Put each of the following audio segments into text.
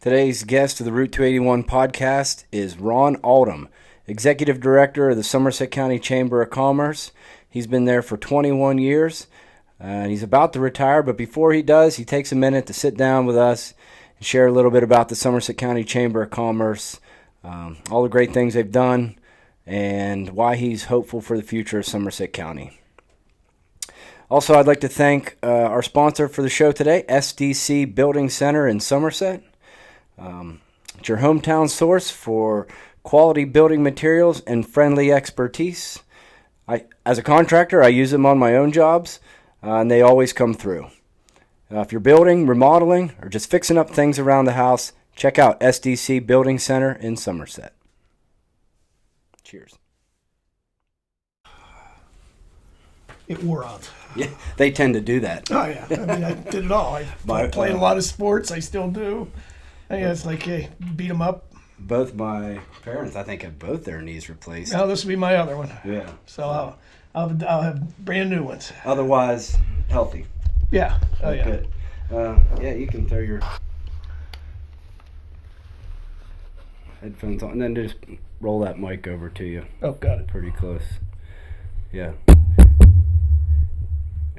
Today's guest of the Route 281 podcast is Ron Aldom, Executive Director of the Somerset County Chamber of Commerce. He's been there for 21 years, and he's about to retire, but before he does, he takes a minute to sit down with us and share a little bit about the Somerset County Chamber of Commerce, all the great things they've done, and why he's hopeful for the future of Somerset County. Also, I'd like to thank our sponsor for the show today, SDC Building Center in Somerset. It's your hometown source for quality building materials and friendly expertise. As a contractor, I use them on my own jobs, and they always come through. If you're building, remodeling, or just fixing up things around the house, check out SDC Building Center in Somerset. Cheers. It wore out. Yeah, they tend to do that. Oh, yeah. I mean, I did it all. I played a lot of sports. I still do. I guess, hey, beat them up. Both my parents, I think, have both their knees replaced. Now this will be my other one. Yeah. So I'll have brand new ones. Otherwise, healthy. Yeah. Oh, yeah. Good. Yeah, you can throw your headphones on, and then just roll that mic over to you. Oh, got it. Pretty close. Yeah.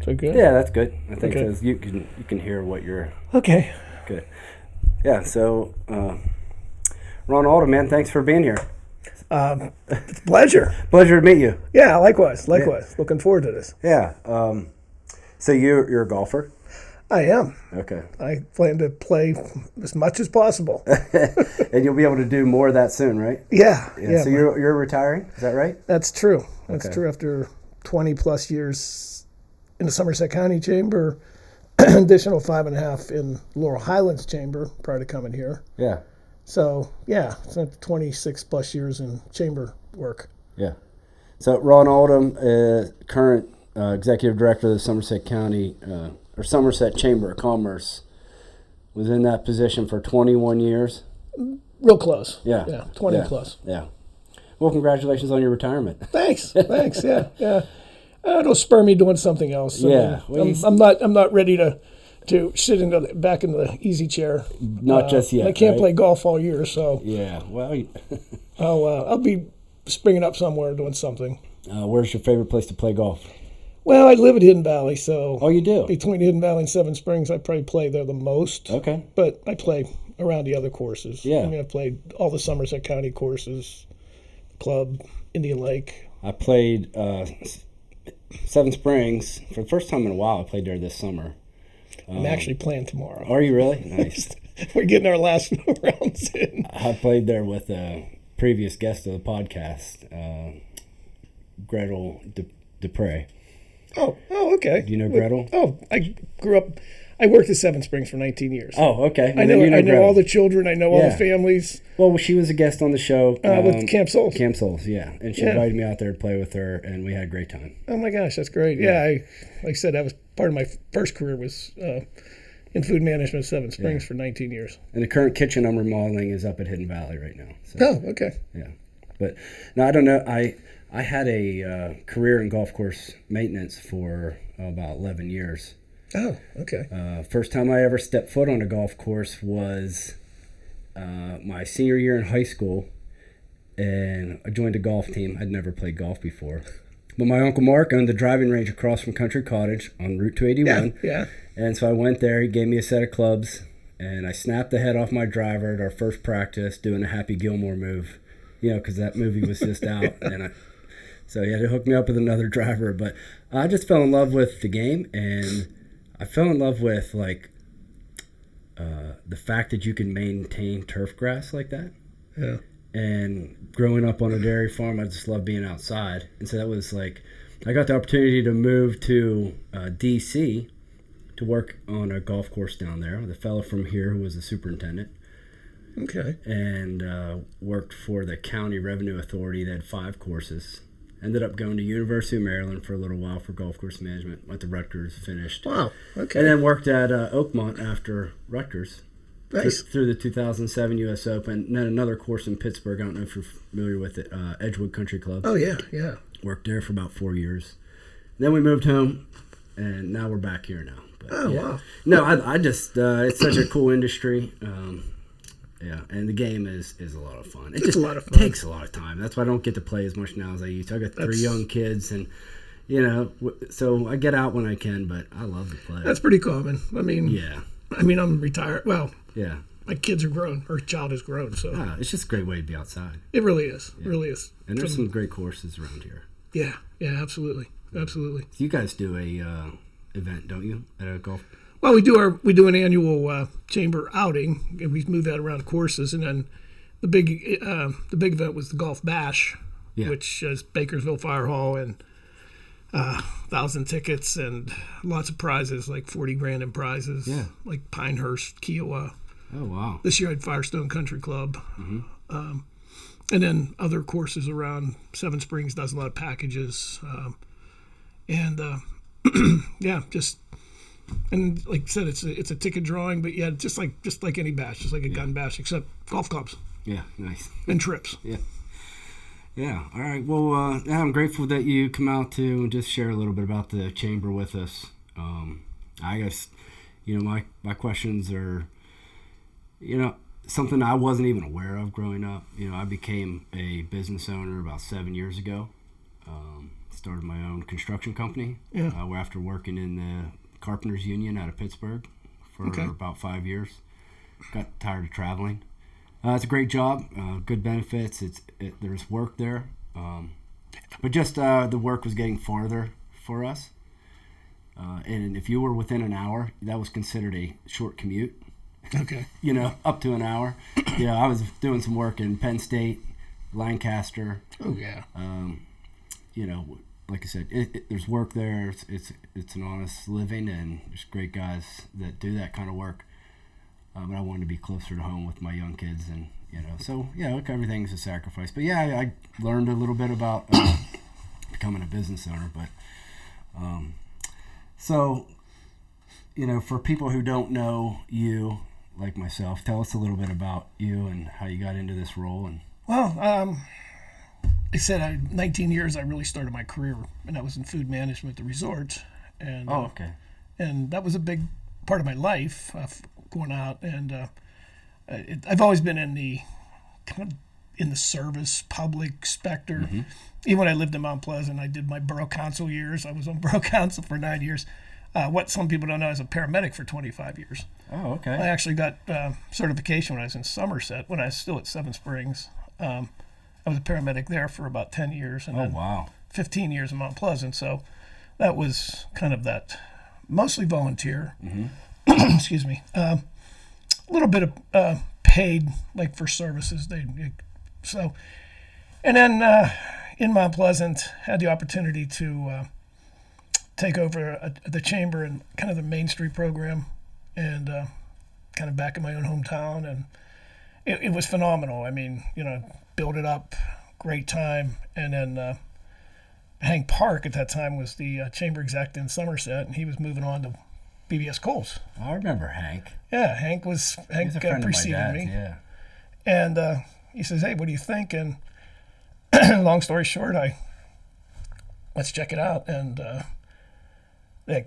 So good? Yeah, that's good. I think Okay. so. You can hear what you're... Okay. Good. Yeah, so Ron Aldom, man, thanks for being here. Pleasure. Pleasure to meet you. Yeah, likewise. Yeah. Looking forward to this. Yeah. So you're a golfer? I am. Okay. I plan to play as much as possible. And you'll be able to do more of that soon, right? Yeah. So you're retiring? Is that right? That's true. That's Okay. true. After 20 plus years in the Somerset County Chamber, additional 5.5 in Laurel Highlands Chamber prior to coming here. Yeah. So, yeah, spent 26 plus years in chamber work. Yeah. So Ron Aldom, current executive director of the Somerset County or Somerset Chamber of Commerce, was in that position for 21 years. Real close. Yeah. Yeah, 20 Yeah. plus. Yeah. Well, congratulations on your retirement. Thanks. Yeah. It'll spur me doing something else. Yeah. I'm not ready to sit back in the easy chair. Not just yet. I can't right? play golf all year, so Yeah. Well, I'll be springing up somewhere doing something. where's your favorite place to play golf? Well, I live at Hidden Valley, so Oh, you do? between Hidden Valley and Seven Springs, I probably play there the most. Okay. But I play around the other courses. Yeah. I mean, I've played all the Somerset County courses, Club, Indian Lake. I played Seven Springs for the first time in a while. I played there this summer. I'm actually playing tomorrow. Are you really? Nice. We're getting our last rounds in. I played there with a previous guest of the podcast, Gretel Dupre. Oh, okay. Do you know Gretel? Oh, I worked at Seven Springs for 19 years. Oh, okay. I Well, know, then I know Gretel. all the children. I know all the families. Well, she was a guest on the show. With Camp Souls. Camp Souls, yeah. And she Yeah. invited me out there to play with her, and we had a great time. Oh my gosh, that's great. Yeah, like I said, that was part of my first career was in food management at Seven Springs for 19 years. And the current kitchen I'm remodeling is up at Hidden Valley right now. So, Oh, okay. yeah. But, no, I don't know. I had a career in golf course maintenance for about 11 years. Oh, okay. First time I ever stepped foot on a golf course was my senior year in high school, and I joined a golf team. I'd never played golf before. But my Uncle Mark owned the driving range across from Country Cottage on Route 281. Yeah. And so I went there. He gave me a set of clubs, and I snapped the head off my driver at our first practice doing a Happy Gilmore move, because that movie was just out. So he had to hook me up with another driver. But I just fell in love with the game, and I fell in love with the fact that you can maintain turf grass like that. Yeah. And growing up on a dairy farm, I just loved being outside. And so that was I got the opportunity to move to D.C. to work on a golf course down there with a fellow from here who was the superintendent. Okay. And worked for the County Revenue Authority. They had 5 courses. Ended up going to University of Maryland for a little while for golf course management. Went to Rutgers, finished. Wow. Okay. And then worked at Oakmont after Rutgers. Nice. Through the 2007 U.S. Open. And then another course in Pittsburgh. I don't know if you're familiar with it. Edgewood Country Club. Oh, yeah. Worked there for about 4 years. Then we moved home, and now we're back here now. But, Oh, wow. No, I just, it's such a cool industry. Yeah, and the game is a lot of fun. It's a lot of fun. It takes a lot of time. That's why I don't get to play as much now as I used to. I got three young kids, and so I get out when I can, but I love to play. That's pretty common. I mean, I'm retired. Well, yeah, my kids are grown, or child is grown, so it's just a great way to be outside. It really is. Yeah. Really is. And there's some great courses around here. Yeah, absolutely. You guys do a event, don't you, at a golf? Well, we do an annual chamber outing, and we move that around courses, and then the big event was the Golf Bash, which is Bakersville Fire Hall, and 1,000 tickets and lots of prizes, like 40 grand in prizes, like Pinehurst, Kiowa. Oh wow! This year I had Firestone Country Club, and then other courses around. Seven Springs does a lot of packages, and just. And like I said, it's a ticket drawing, but just like any bash, just like a gun bash, except golf clubs. Yeah, nice. And trips. Yeah. All right. Well, I'm grateful that you come out to just share a little bit about the chamber with us. I guess, my questions are, something I wasn't even aware of growing up. I became a business owner about 7 years ago. Started my own construction company. After working in the Carpenters Union out of Pittsburgh for about 5 years. Got tired of traveling. It's a great job, good benefits. There's work there, but just the work was getting farther for us. And if you were within an hour, that was considered a short commute. Okay. Up to an hour. I was doing some work in Penn State, Lancaster. Oh yeah. Like I said, there's work there. It's an honest living, and there's great guys that do that kind of work. But I wanted to be closer to home with my young kids, and so everything's a sacrifice. But I learned a little bit about becoming a business owner. But for people who don't know you, like myself, tell us a little bit about you and how you got into this role. And I said 19 years I really started my career, and I was in food management at the resort. And and that was a big part of my life, going out. And I've always been in the service, public sector. Mm-hmm. Even when I lived in Mount Pleasant, I did my borough council years. I was on borough council for 9 years. What some people don't know, I was a paramedic for 25 years. Oh, okay. I actually got certification when I was in Somerset, when I was still at Seven Springs. I was a paramedic there for about 10 years. And wow. 15 years in Mount Pleasant. So that was kind of that, mostly volunteer. Mm-hmm. Excuse me. A little bit of paid, like for services. And then in Mount Pleasant, had the opportunity to take over the chamber and kind of the Main Street program, and kind of back in my own hometown. And it was phenomenal. I mean, build it up, great time. And then Hank Park at that time was the chamber exec in Somerset, and he was moving on to BBS Coles. I remember Hank. Yeah, Hank preceded me. Yeah. And he says, "Hey, what do you think?" And long story short, let's check it out. And they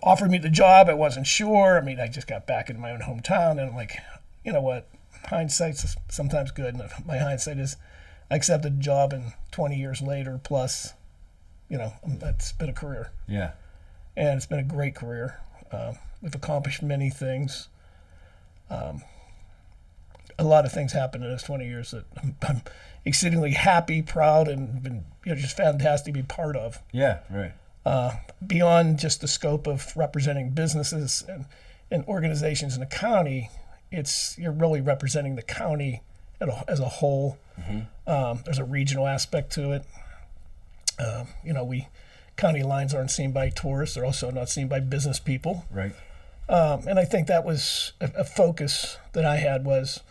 offered me the job. I wasn't sure. I mean, I just got back in my own hometown, and I'm like, you know what? Hindsight's sometimes good, and my hindsight is I accepted a job, and 20 years later, plus, that's been a career. Yeah. And it's been a great career. We've accomplished many things. A lot of things happened in those 20 years that I'm exceedingly happy, proud, and been just fantastic to be part of. Yeah, right. Beyond just the scope of representing businesses and organizations in the county, you're really representing the county as a whole. Mm-hmm. There's a regional aspect to it. County lines aren't seen by tourists; they're also not seen by business people. Right. And I think that was a focus that I had, was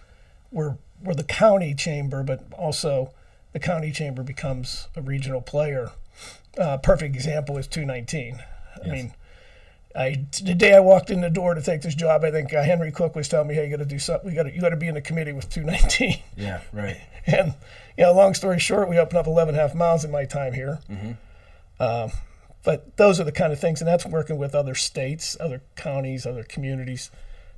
we're the county chamber, but also the county chamber becomes a regional player. Perfect example is 219. Yes. I mean, the day I walked in the door to take this job, I think Henry Cook was telling me, "Hey, you got to do something. You got to be in the committee with 219." Yeah, right. And long story short, we opened up 11.5 miles in my time here. Mm-hmm. But those are the kind of things, and that's working with other states, other counties, other communities.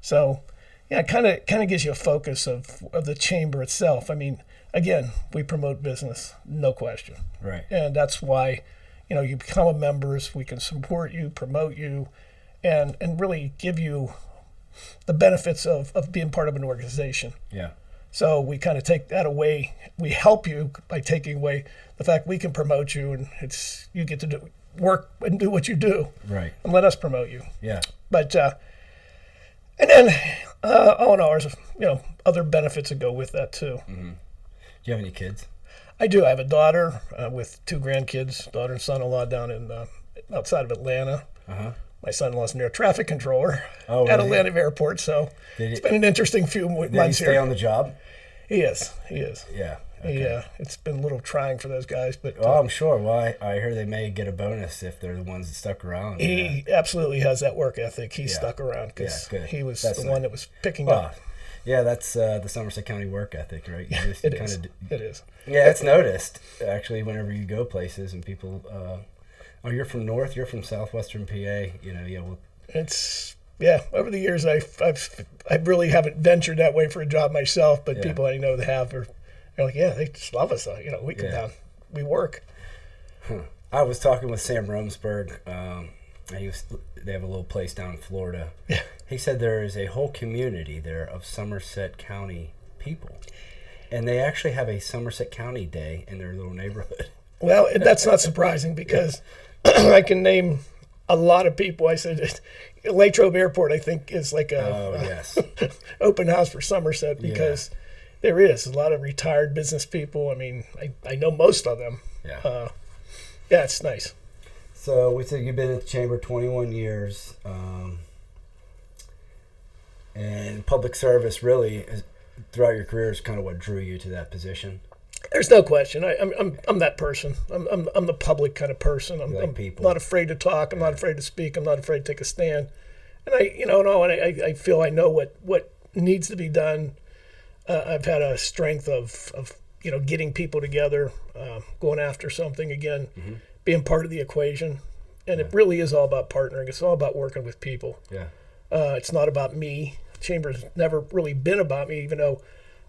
So, Yeah, it kind of gives you a focus of the chamber itself. I mean, again, we promote business, no question. Right. And that's why, you become a member. We can support you, promote you, and really give you the benefits of being part of an organization. Yeah. So we kind of take that away. We help you by taking away the fact we can promote you, and you get to work and do what you do. Right. And let us promote you. Yeah. But and then O&Rs, other benefits that go with that too. Mm-hmm. Do you have any kids? I do. I have a daughter with 2 grandkids, daughter and son-in-law down in outside of Atlanta. Uh-huh. My son-in-law's an air traffic controller at Atlanta Airport, so it's been an interesting few months here. Did he stay on the job? He is. Yeah. Okay. Yeah, it's been a little trying for those guys, but I'm sure. Well, I hear they may get a bonus if they're the ones that stuck around. He absolutely has that work ethic. He stuck around because he was one that was picking up. Yeah, that's the Somerset County work ethic, right? It is. Yeah, it's noticed actually whenever you go places and people. You're from North. You're from southwestern PA. It's. Yeah, over the years, I really haven't ventured that way for a job myself, but people I know that have are like, they just love us. We come down, we work. I was talking with Sam Romsberg. They have a little place down in Florida. Yeah. He said there is a whole community there of Somerset County people, and they actually have a Somerset County Day in their little neighborhood. Well, that's not surprising because I can name a lot of people. I said Latrobe Airport, I think, is like a open house for Somerset because there is a lot of retired business people. I mean, I know most of them. Yeah. It's nice. So we said you've been at the chamber 21 years, and public service really throughout your career is kind of what drew you to that position. There's no question. I'm that person. I'm the public kind of person. I'm people. Not afraid to talk. I'm not afraid to speak. I'm not afraid to take a stand. And I feel I know what needs to be done. I've had a strength of getting people together, going after something again, being part of the equation. And it really is all about partnering. It's all about working with people. Yeah. It's not about me. Chamber's never really been about me, even though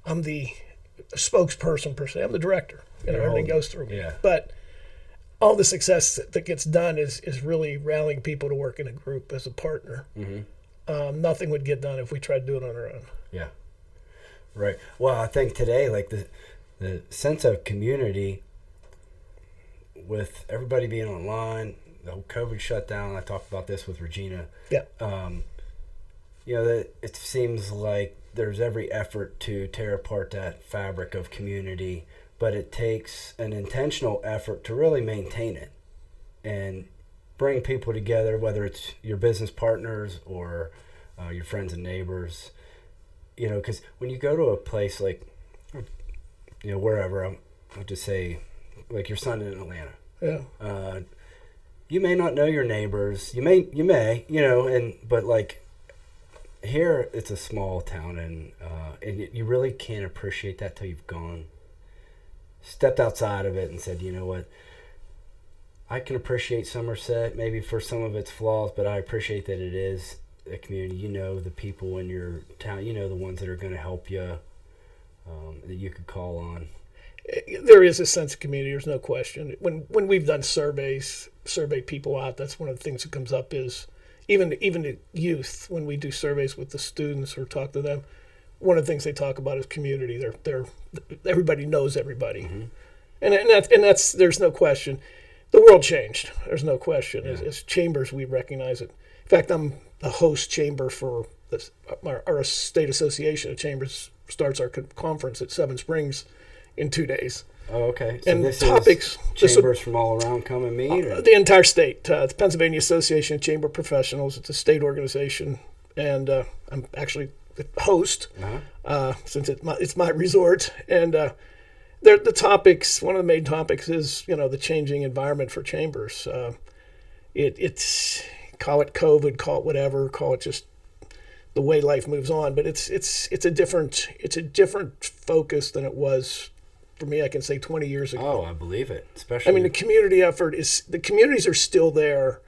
I'm the spokesperson per se. I'm the director. Everything goes through me. Yeah. But all the success that gets done is really rallying people to work in a group as a partner. Mm-hmm. Nothing would get done if we tried to do it on our own. Yeah. Right. Well, I think today, like the sense of community with everybody being online, the whole COVID shutdown. I talked about this with Regina. Yeah. That it seems like there's every effort to tear apart that fabric of community, but it takes an intentional effort to really maintain it and bring people together, whether it's your business partners or your friends and neighbors. Because when you go to a place like, wherever, I'll just say, like your son in Atlanta. Yeah. You may not know your neighbors. You may, but like here, it's a small town, and you really can't appreciate that till you've stepped outside of it and said, you know what, I can appreciate Somerset maybe for some of its flaws, but I appreciate that it is a community. The people in your town, the ones that are going to help you, that you could call on. There is a sense of community. There's no question. When we've done survey people out, that's one of the things that comes up is even the youth, when we do surveys with the students or talk to them, one of the things they talk about is community. They're everybody knows everybody, and that's there's no question. The world changed. There's no question. Yeah. As chambers, we recognize it. In fact, I'm the host chamber for our state association of chambers starts our conference at Seven Springs in 2 days. Oh, okay. So and this topics, is chambers from all around come and meet? The entire state. The Pennsylvania Association of Chamber Professionals. It's a state organization, and I'm actually the host since it's my resort. And the topics, one of the main topics is, the changing environment for chambers. It's call it COVID, call it whatever, call it just the way life moves on. But it's a different focus than it was. For me, I can say 20 years ago. Oh, I believe it. Especially, the community effort the communities are still there,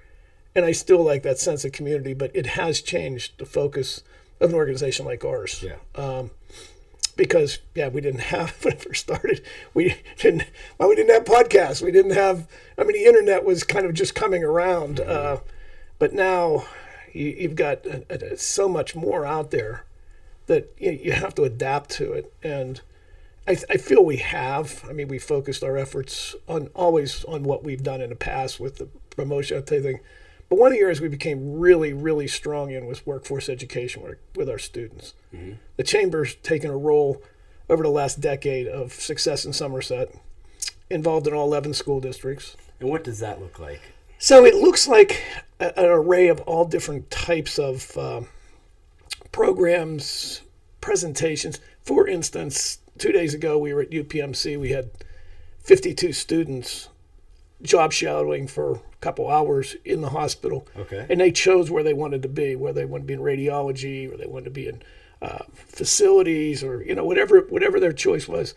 and I still like that sense of community, but it has changed the focus. of an organization like ours. Yeah. Because we didn't have, when it first started, we didn't have podcasts. We didn't have, the internet was kind of just coming around. But now you've got so much more out there that you have to adapt to it. And I feel we have. We focused our efforts always on what we've done in the past with the promotion, I'll tell you the thing. But one of the areas we became really, really strong in was workforce education with our students. Mm-hmm. The Chamber's taken a role over the last decade of success in Somerset, involved in all 11 school districts. And what does that look like? So it looks like an array of all different types of programs, presentations. For instance, 2 days ago we were at UPMC. We had 52 students job shadowing for a couple hours in the hospital. Okay. And they chose where they wanted to be, whether they wanted to be in radiology or they wanted to be in facilities or, whatever their choice was.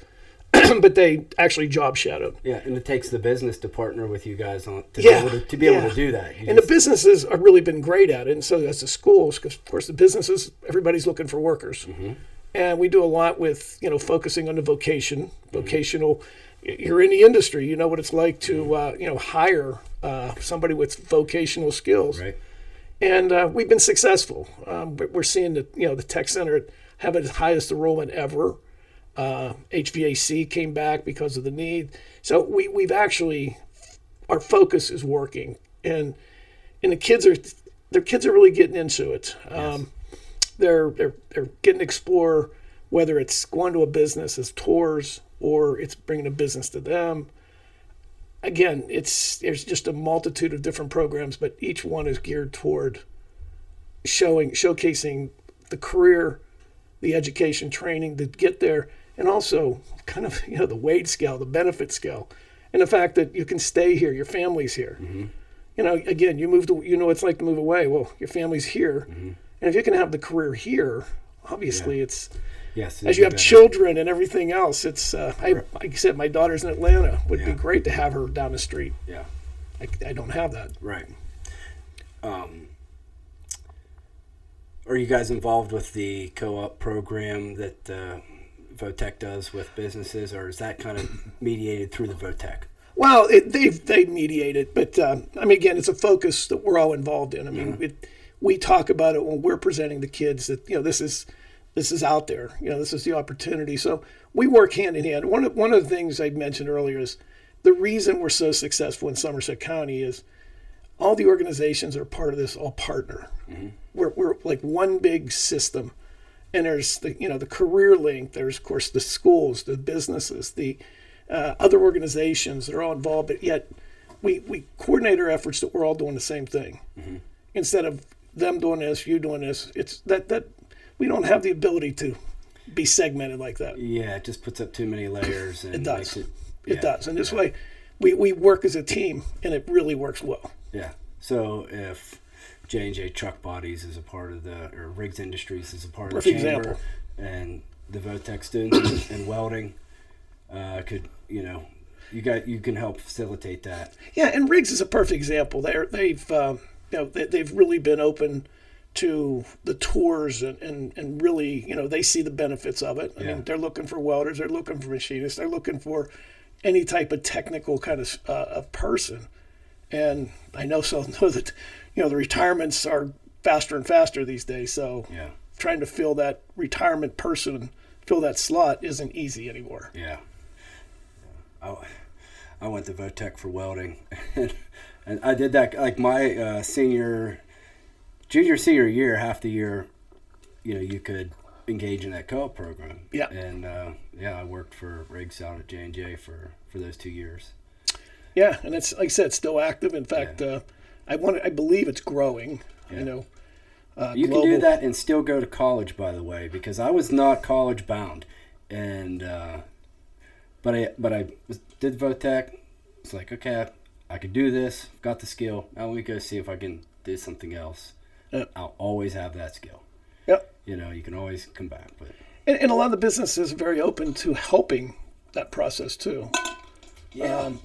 But they actually job shadowed. Yeah, and it takes the business to partner with you guys on to be able to do that. The businesses have really been great at it, and so that's the schools, because of course the businesses, everybody's looking for workers. Mm-hmm. And we do a lot with, focusing on the vocational. You're in the industry, you know what it's like to, hire somebody with vocational skills. Right. And we've been successful. We're seeing that, the tech center have its highest enrollment ever. HVAC came back because of the need. So we've actually, our focus is working, and the kids are really getting into it. Yes. They're getting to explore whether it's going to a business as tours or it's bringing a business to them. Again, there's just a multitude of different programs, but each one is geared toward showcasing the career, the education training to get there, and also kind of the wage scale, the benefit scale, and the fact that you can stay here, your family's here. Mm-hmm. Again, you move to, what it's like to move away. Well, your family's here, mm-hmm. and if you can have the career here, obviously it's. Yes, as you have children and everything else, it's like I said, my daughter's in Atlanta. Would be great to have her down the street. Yeah, I don't have that. Right. Are you guys involved with the co-op program that Votech does with businesses, or is that kind of mediated through the Votech? Well, they mediate it, but again, it's a focus that we're all involved in. We talk about it when we're presenting to kids that this is out there. This is the opportunity. So we work hand in hand. One of the things I mentioned earlier is the reason we're so successful in Somerset County is all the organizations that are part of this all partner. Mm-hmm. We're like one big system, and there's the career link. There's of course the schools, the businesses, the other organizations that are all involved. But yet we coordinate our efforts that we're all doing the same thing. Mm-hmm. Instead of them doing this, you doing this. It's that. We don't have the ability to be segmented like that. Yeah, it just puts up too many layers. And it does. It does. And this way, we work as a team, and it really works well. Yeah. So if J&J Truck Bodies is a part of or Riggs Industries is a part of the chamber, example. And the Votech students and welding could, you can help facilitate that. Yeah, and Riggs is a perfect example. They've really been open to the tours and really, they see the benefits of it. I mean, they're looking for welders, they're looking for machinists, they're looking for any type of technical kind of person. And I know that, the retirements are faster and faster these days. So trying to fill that retirement person, fill that slot isn't easy anymore. Yeah. I went to Votech for welding and I did that like my junior, senior year, half the year, you could engage in that co-op program. Yeah. And, I worked for Riggs out at J&J for those 2 years. Yeah, and it's, like I said, still active. In fact, I believe it's growing, You can do that and still go to college, by the way, because I was not college bound. And, but I did Votech. It's like, okay, I could do this, got the skill. Now let me go see if I can do something else. I'll always have that skill. Yep. You can always come back. But and a lot of the businesses are very open to helping that process too.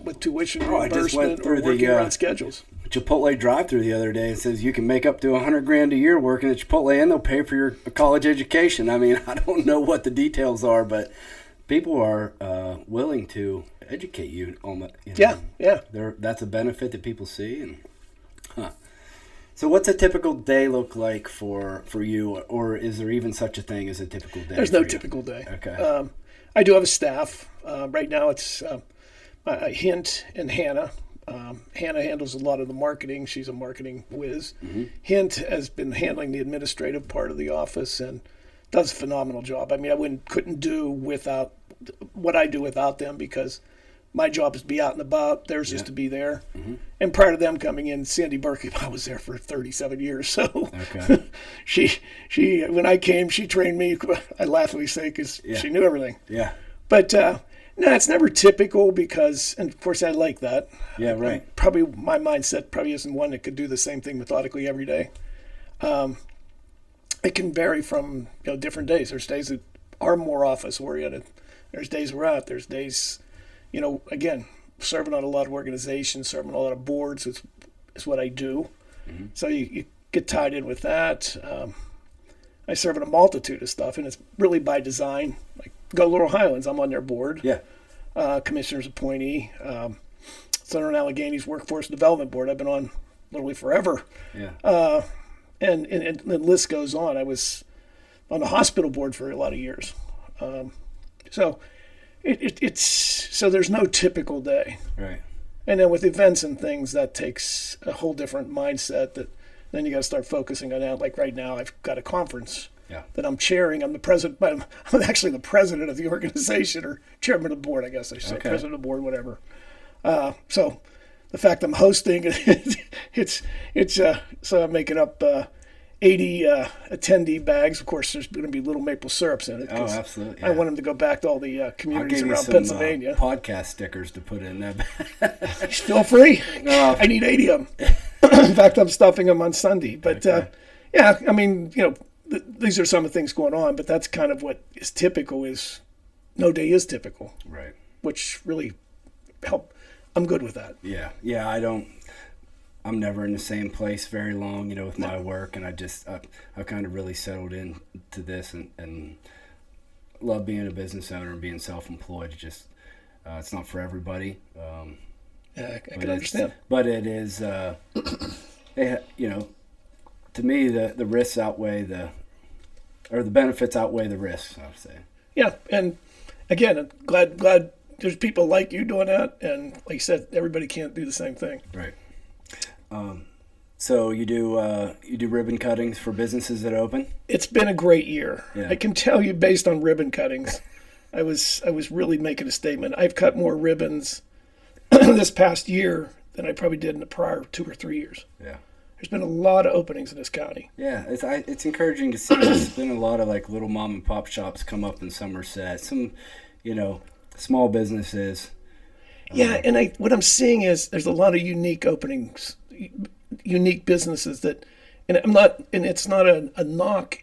with tuition I just went reimbursement through or working around schedules. Chipotle drive-through the other day. It says you can make up to $100,000 a year working at Chipotle, and they'll pay for your college education. I mean, I don't know what the details are, but people are willing to educate you on the. Yeah. That's a benefit that people see. And so, what's a typical day look like for you, or is there even such a thing as a typical day? There's no typical day. Okay. I do have a staff. Right now, it's Hint and Hannah. Hannah handles a lot of the marketing. She's a marketing whiz. Mm-hmm. Hint has been handling the administrative part of the office and does a phenomenal job. I mean, I couldn't do without what I do without them, because my job is to be out and about. Theirs is to be there. Mm-hmm. And prior to them coming in, Sandy Berkey, I was there for 37 years. So Okay. she when I came, she trained me. I laughingly say, because she knew everything. Yeah. But no, it's never typical, because, and of course I like that. Yeah, right. Probably my mindset probably isn't one that could do the same thing methodically every day. It can vary from different days. There's days that are more office oriented. There's days we're out. There's days, again, serving on a lot of organizations, serving on a lot of boards is what I do. Mm-hmm. So you get tied in with that. I serve on a multitude of stuff, and it's really by design. Like Go Little Highlands, I'm on their board. Yeah. Commissioner's appointee. Southern Allegheny's Workforce Development Board, I've been on literally forever. Yeah. And the list goes on. I was on the hospital board for a lot of years. So so there's no typical day. Right. And then with events and things, that takes a whole different mindset that then you got to start focusing on that. Like right now, I've got a conference that I'm chairing. I'm the president, but I'm actually the president of the organization, or chairman of the board, I guess I should say, president of the board, whatever. So the fact I'm hosting, so I'm making up 80 attendee bags. Of course, there's going to be little maple syrups in it. Oh, absolutely. Yeah. I want them to go back to all the communities around some, Pennsylvania. Podcast stickers to put in there. Feel free. I need 80 of them. In fact, I'm stuffing them on Sunday. But yeah, I mean, these are some of the things going on, but that's kind of what is typical. Is no day is typical. Right. Which really help. I'm good with that. Yeah. I'm never in the same place very long, with my work, and I've kind of really settled into this and love being a business owner and being self-employed. Just it's not for everybody. I can understand. But it is, to me, the risks outweigh the benefits outweigh the risks, I would say. Yeah, and again, I'm glad there's people like you doing that, and like you said, everybody can't do the same thing. Right. So you do ribbon cuttings for businesses that open? It's been a great year. Yeah. I can tell you, based on ribbon cuttings, I was really making a statement. I've cut more ribbons this past year than I probably did in the prior 2 or 3 years. Yeah. There's been a lot of openings in this county. Yeah, it's encouraging to see. There's been a lot of like little mom and pop shops come up in Somerset. Some, small businesses. Yeah, and what I'm seeing is there's a lot of unique openings, unique businesses that, and it's not a knock.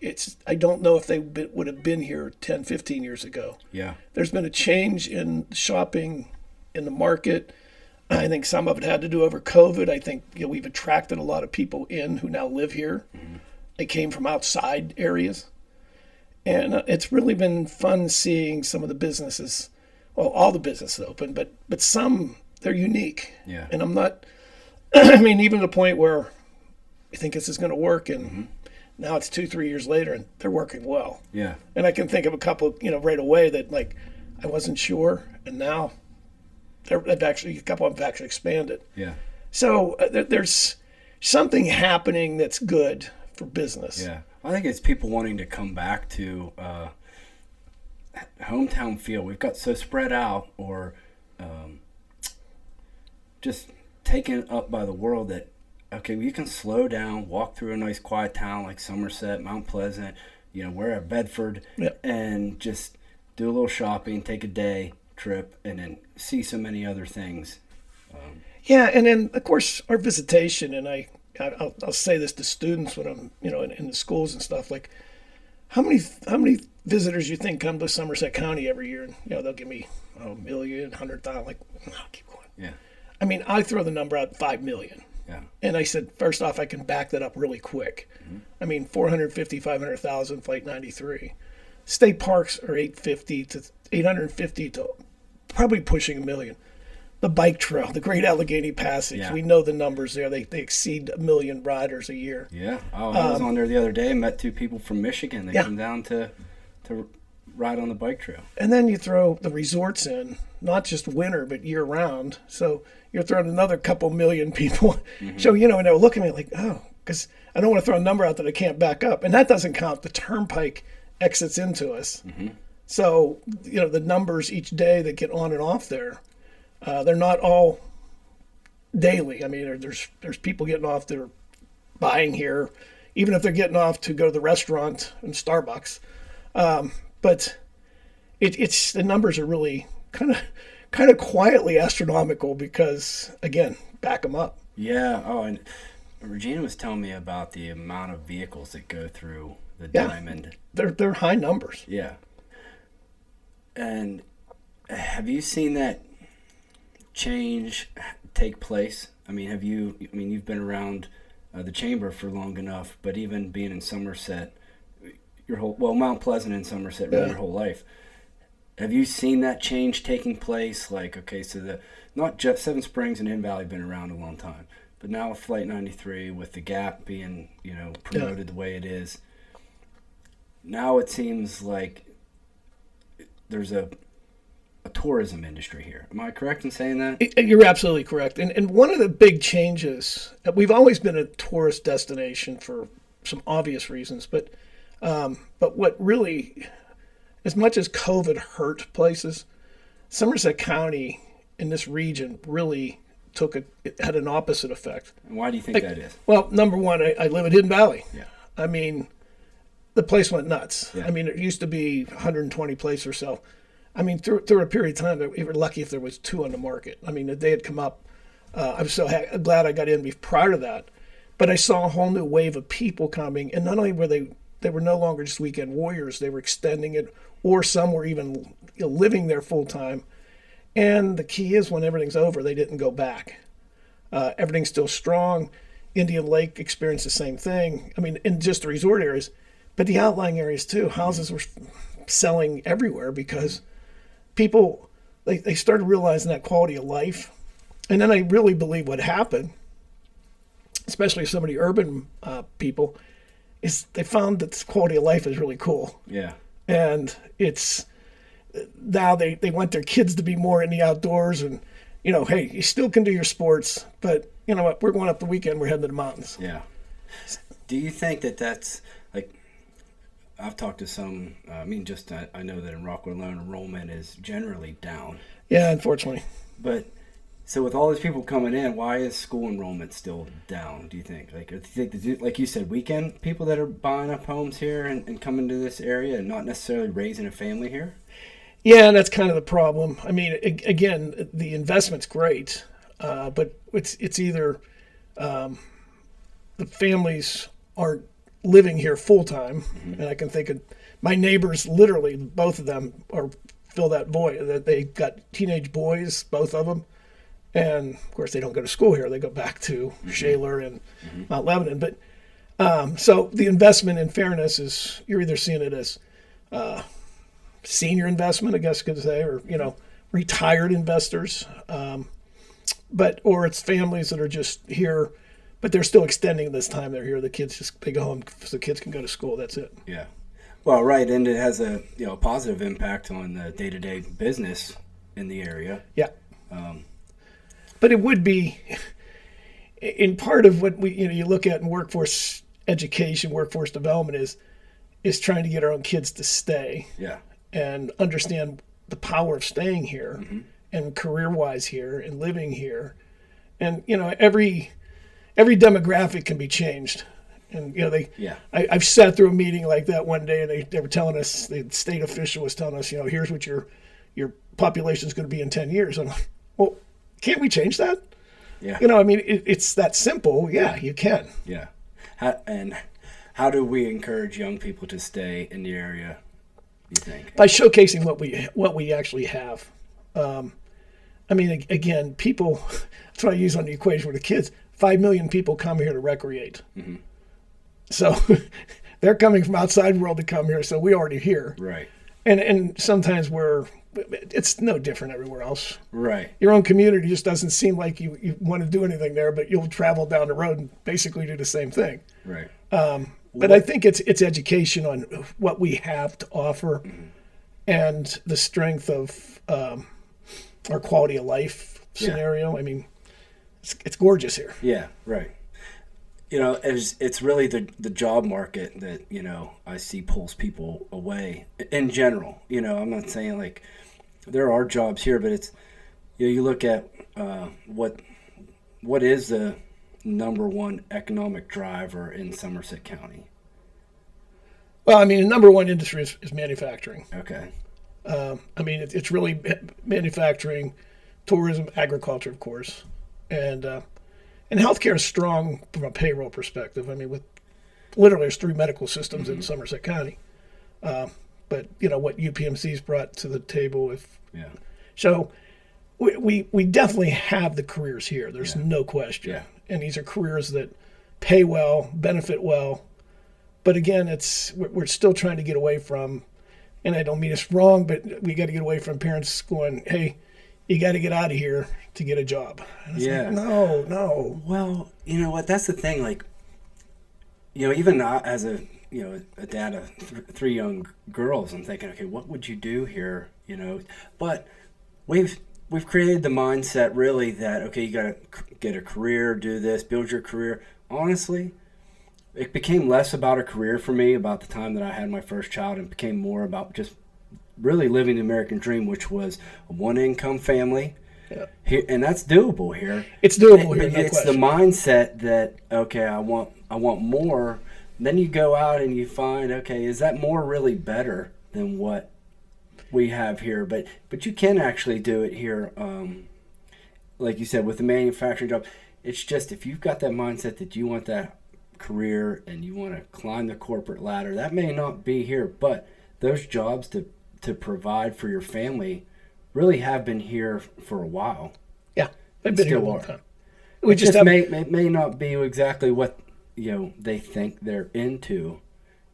I don't know if they would have been here 10, 15 years ago. Yeah. There's been a change in shopping, in the market. I think some of it had to do over COVID. I think we've attracted a lot of people in who now live here. Mm-hmm. They came from outside areas. And it's really been fun seeing some of the businesses, well, all the businesses open, but some, they're unique. Yeah. And I'm not, even to the point where I think this is going to work, and now it's 2-3 years later and they're working well. Yeah. And I can think of a couple, right away that like I wasn't sure, and now a couple of them have actually expanded. Yeah. So there's something happening that's good for business. Yeah. I think it's people wanting to come back to hometown feel. We've got so spread out or just taken up by the world that, okay, you can slow down, walk through a nice quiet town like Somerset, Mount Pleasant, we're at Bedford, and just do a little shopping, take a day trip, and then see so many other things. Yeah, and then, of course, our visitation, and I'll say this to students when I'm, in the schools and stuff, like, how many visitors you think come to Somerset County every year? And, they'll give me, a million, 100,000. Like, keep going. Yeah. I mean, I throw the number out 5 million. Yeah. And I said, first off, I can back that up really quick. I mean, 450, 500,000 Flight 93. State parks are 850 to probably pushing a million. The bike trail, the Great Allegheny Passage, we know the numbers there. They exceed 1 million riders a year. Yeah. Oh, I was on there the other day and met 2 people from Michigan. They come down to ride on the bike trail. And then you throw the resorts in, not just winter, but year round. So you're throwing another couple million people. So, and they were looking at me like, oh, because I don't want to throw a number out that I can't back up. And that doesn't count the turnpike exits into us. So, the numbers each day that get on and off there, they're not all daily. I mean, there's people getting off that are buying here, even if they're getting off to go to the restaurant and Starbucks. But it's the numbers are really kind of quietly astronomical because, again, back them up. Yeah. Oh, and Regina was telling me about the amount of vehicles that go through the Diamond. They're high numbers. Yeah. And have you seen that change take place? I mean, you've been around the chamber for long enough, but even being in Somerset, Mount Pleasant and Somerset your whole life. Have you seen that change taking place? Like, okay, so not just Seven Springs and In Valley have been around a long time, but now with Flight 93, with the Gap being, promoted the way it is, now it seems like there's a tourism industry here. Am I correct in saying that? You're absolutely correct. And one of the big changes, we've always been a tourist destination for some obvious reasons, but what really, as much as COVID hurt places, Somerset County in this region really it had an opposite effect. And why do you think that is? Well, number one, I live in Hidden Valley. Yeah. I mean, the place went nuts. Yeah. I mean, it used to be 120 places or so. I mean, through a period of time, we were lucky if there was 2 on the market. I mean, they had come up. I was so glad I got in prior to that. But I saw a whole new wave of people coming, and not only were they were no longer just weekend warriors, they were extending it, or some were even living there full time. And the key is when everything's over, they didn't go back. Everything's still strong. Indian Lake experienced the same thing. I mean, in just the resort areas, but the outlying areas too. Houses were selling everywhere because people, they started realizing that quality of life. And then I really believe what happened, especially some of the urban people, is they found that this quality of life is really cool. Yeah. And it's now they want their kids to be more in the outdoors and, hey, you still can do your sports, but you know what? We're going up the weekend. We're heading to the mountains. Yeah. Do you think that's like, I've talked to some, I know that in Rockwood alone, enrollment is generally down. Yeah, unfortunately. But so with all these people coming in, why is school enrollment still down, do you think? Like, do you think, like you said, weekend people that are buying up homes here and coming to this area and not necessarily raising a family here? Yeah, and that's kind of the problem. I mean, again, the investment's great, but it's either the families aren't living here full time, and I can think of my neighbors. Literally, both of them fill that void. That they got teenage boys, both of them, and of course they don't go to school here. They go back to Shaler and Mount Lebanon. But so the investment, in fairness, is you're either seeing it as senior investment, I guess you could say, or retired investors, or it's families that are just here, but they're still extending this time they're here. The kids they go home so the kids can go to school. That's it. Yeah, well, right, and it has a positive impact on the day-to-day business in the area. Yeah, but it would be in part of what you look at in workforce education, workforce development is trying to get our own kids to stay. Yeah. And understand the power of staying here and career-wise here and living here. And, every demographic can be changed. And, I've sat through a meeting like that one day and they were telling us, the state official was telling us, here's what your population is going to be in 10 years. I'm like, well, can't we change that? Yeah. It's that simple. Yeah, you can. Yeah. How do we encourage young people to stay in the area, you think? By showcasing what we actually have. I mean, again, people, that's what I use on the equation with the kids. 5 million people come here to recreate. Mm-hmm. So they're coming from outside the world to come here, so we already here. Right. And sometimes it's no different everywhere else. Right. Your own community just doesn't seem like you want to do anything there, but you'll travel down the road and basically do the same thing. Right. But I think it's education on what we have to offer and the strength of our quality of life scenario. I mean, it's gorgeous here. Yeah, right. You know, it's really the job market that, you know, I see pulls people away in general. You know, I'm not saying like there are jobs here, but it's, you know, you look at what is the number one economic driver in Somerset County? Well, I mean, the number one industry is manufacturing. Okay. I mean, it's really manufacturing, tourism, agriculture, of course, and healthcare is strong from a payroll perspective. I mean, with literally there's 3 medical systems in Somerset County, but you know what UPMC's brought to the table. So we definitely have the careers here. There's no question, and these are careers that pay well, benefit well. But again, we're still trying to get away from, and I don't mean it's wrong, but we got to get away from parents going, "Hey, you got to get out of here to get a job." Like, no. Well, you know what? That's the thing. Like, you know, even as a dad of 3 young girls, I'm thinking, okay, what would you do here? You know, but we've created the mindset really that, okay, you got to get a career, do this, build your career. Honestly, it became less about a career for me about the time that I had my first child, and became more about just really living the American dream, which was a 1-income family. Yeah. Here, and that's doable here. It's doable here. No it's question. The mindset that, okay, I want more. Then you go out and you find, okay, is that more really better than what we have here? But you can actually do it here, like you said, with the manufacturing job. It's just if you've got that mindset that you want that career and you want to climb the corporate ladder, that may not be here, but those jobs to provide for your family really have been here for a while. Yeah, they've been here a long time. We just may not be exactly what, you know, they think they're into,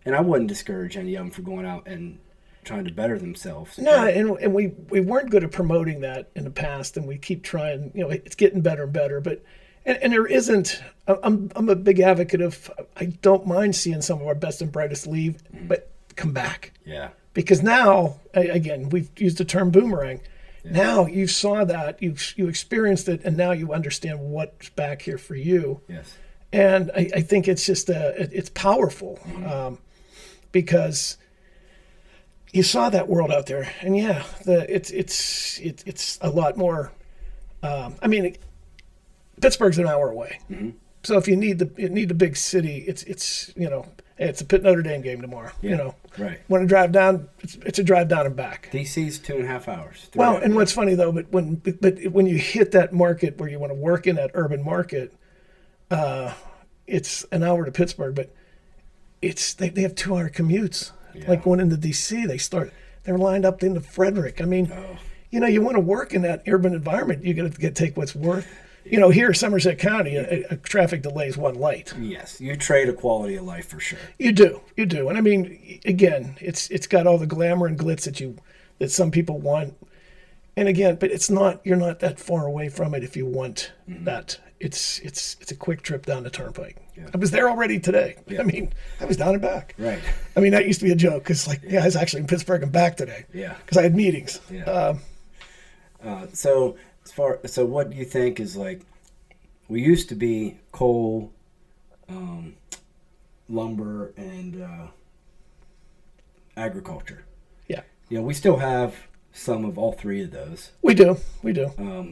and I wouldn't discourage any of them for going out and trying to better themselves. No, and we weren't good at promoting that in the past, and we keep trying. You know, it's getting better and better, but and there isn't. I'm a big advocate of. I don't mind seeing some of our best and brightest leave, but come back. Yeah. Because now, again, we've used the term boomerang. Yeah. Now you saw that, you experienced it, and now you understand what's back here for you. Yes. And I think it's just it's powerful, because you saw that world out there, and it's a lot more. I mean, Pittsburgh's an hour away, so if you need the big city, it's you know. It's a Pitt Notre Dame game tomorrow. Yeah, you know, right. Want to drive down? It's a drive down and back. DC's 2.5 hours. Well, and what's funny though, but when you hit that market where you want to work in that urban market, it's an hour to Pittsburgh, but they have 2-hour commutes. Yeah. Like going into DC, they're lined up into Frederick. I mean, you know, you want to work in that urban environment, you got to take what's worth. You know, here, Somerset County, a traffic delay is 1 light. Yes, you trade a quality of life for sure. You do, and I mean, again, it's got all the glamour and glitz that some people want, and again, but it's not. You're not that far away from it if you want that. It's a quick trip down the turnpike. Yeah. I was there already today. Yeah. I mean, I was down and back. Right. I mean, that used to be a joke because, I was actually in Pittsburgh and back today. Yeah. Because I had meetings. Yeah. So what do you think is like? We used to be coal, lumber, and agriculture. Yeah. You know, we still have some of all 3 of those. We do.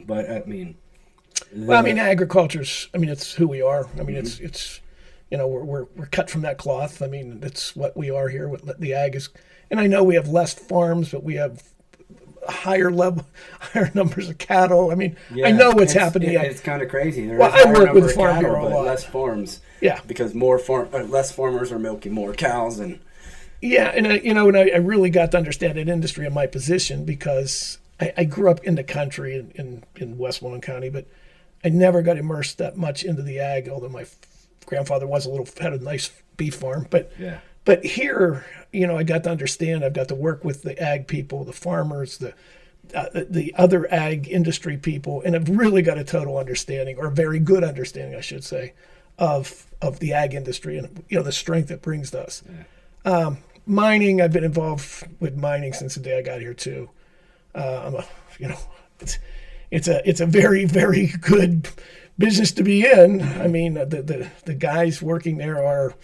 But I mean, agriculture's. I mean, it's who we are. I mean, it's. You know, we're cut from that cloth. I mean, that's what we are here. What the ag is, and I know we have less farms, but we have higher numbers of cattle. I mean, I know what's happening. It's kind of crazy. Well, I work with Farm Bureau a lot. Less farms. Yeah, because less farmers are milking more cows, and and I really got to understand that industry in my position because I grew up in the country in Westmoreland County, but I never got immersed that much into the ag, although my grandfather had a nice beef farm. But here, I got to understand, I've got to work with the ag people, the farmers, the other ag industry people, and I've really got a total understanding, or a very good understanding, I should say, of the ag industry and the strength it brings to us. Mining, I've been involved with mining since the day I got here too. It's a very, very good business to be in. I mean, the guys working there are,